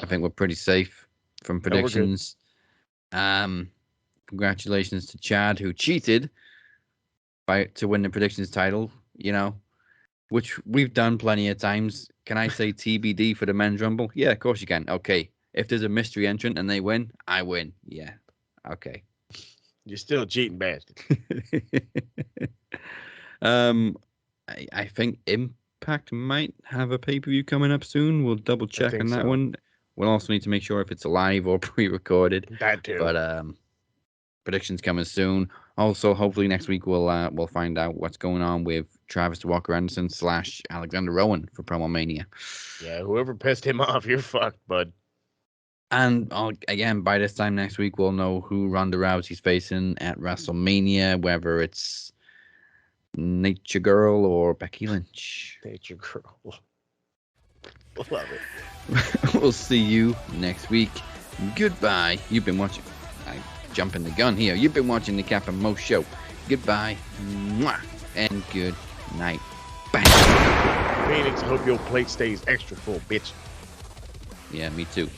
I think we're pretty safe from predictions. Congratulations to Chad, who cheated to win the predictions title, which we've done plenty of times. Can I say TBD for the men's rumble? Yeah, of course you can. Okay. If there's a mystery entrant and they win, I win. Yeah. Okay. You're still a cheating bastard. I think Impact might have a pay-per-view coming up soon. We'll double check on that one. We'll also need to make sure if it's live or pre-recorded. That too. But predictions coming soon. Also, hopefully next week we'll find out what's going on with Travis Walker Anderson / Alexander Rowan for Promo Mania. Yeah, whoever pissed him off, you're fucked, bud. And again, by this time next week, we'll know who Ronda Rousey's facing at WrestleMania, whether it's Nature Girl or Becky Lynch. Nature Girl. Love it. We'll see you next week. Goodbye. You've been watching. I'm jumping the gun here. You've been watching the Cap and Mo Show. Goodbye. Mwah, and good night. Bang. Phoenix, I hope your plate stays extra full, bitch. Yeah, me too.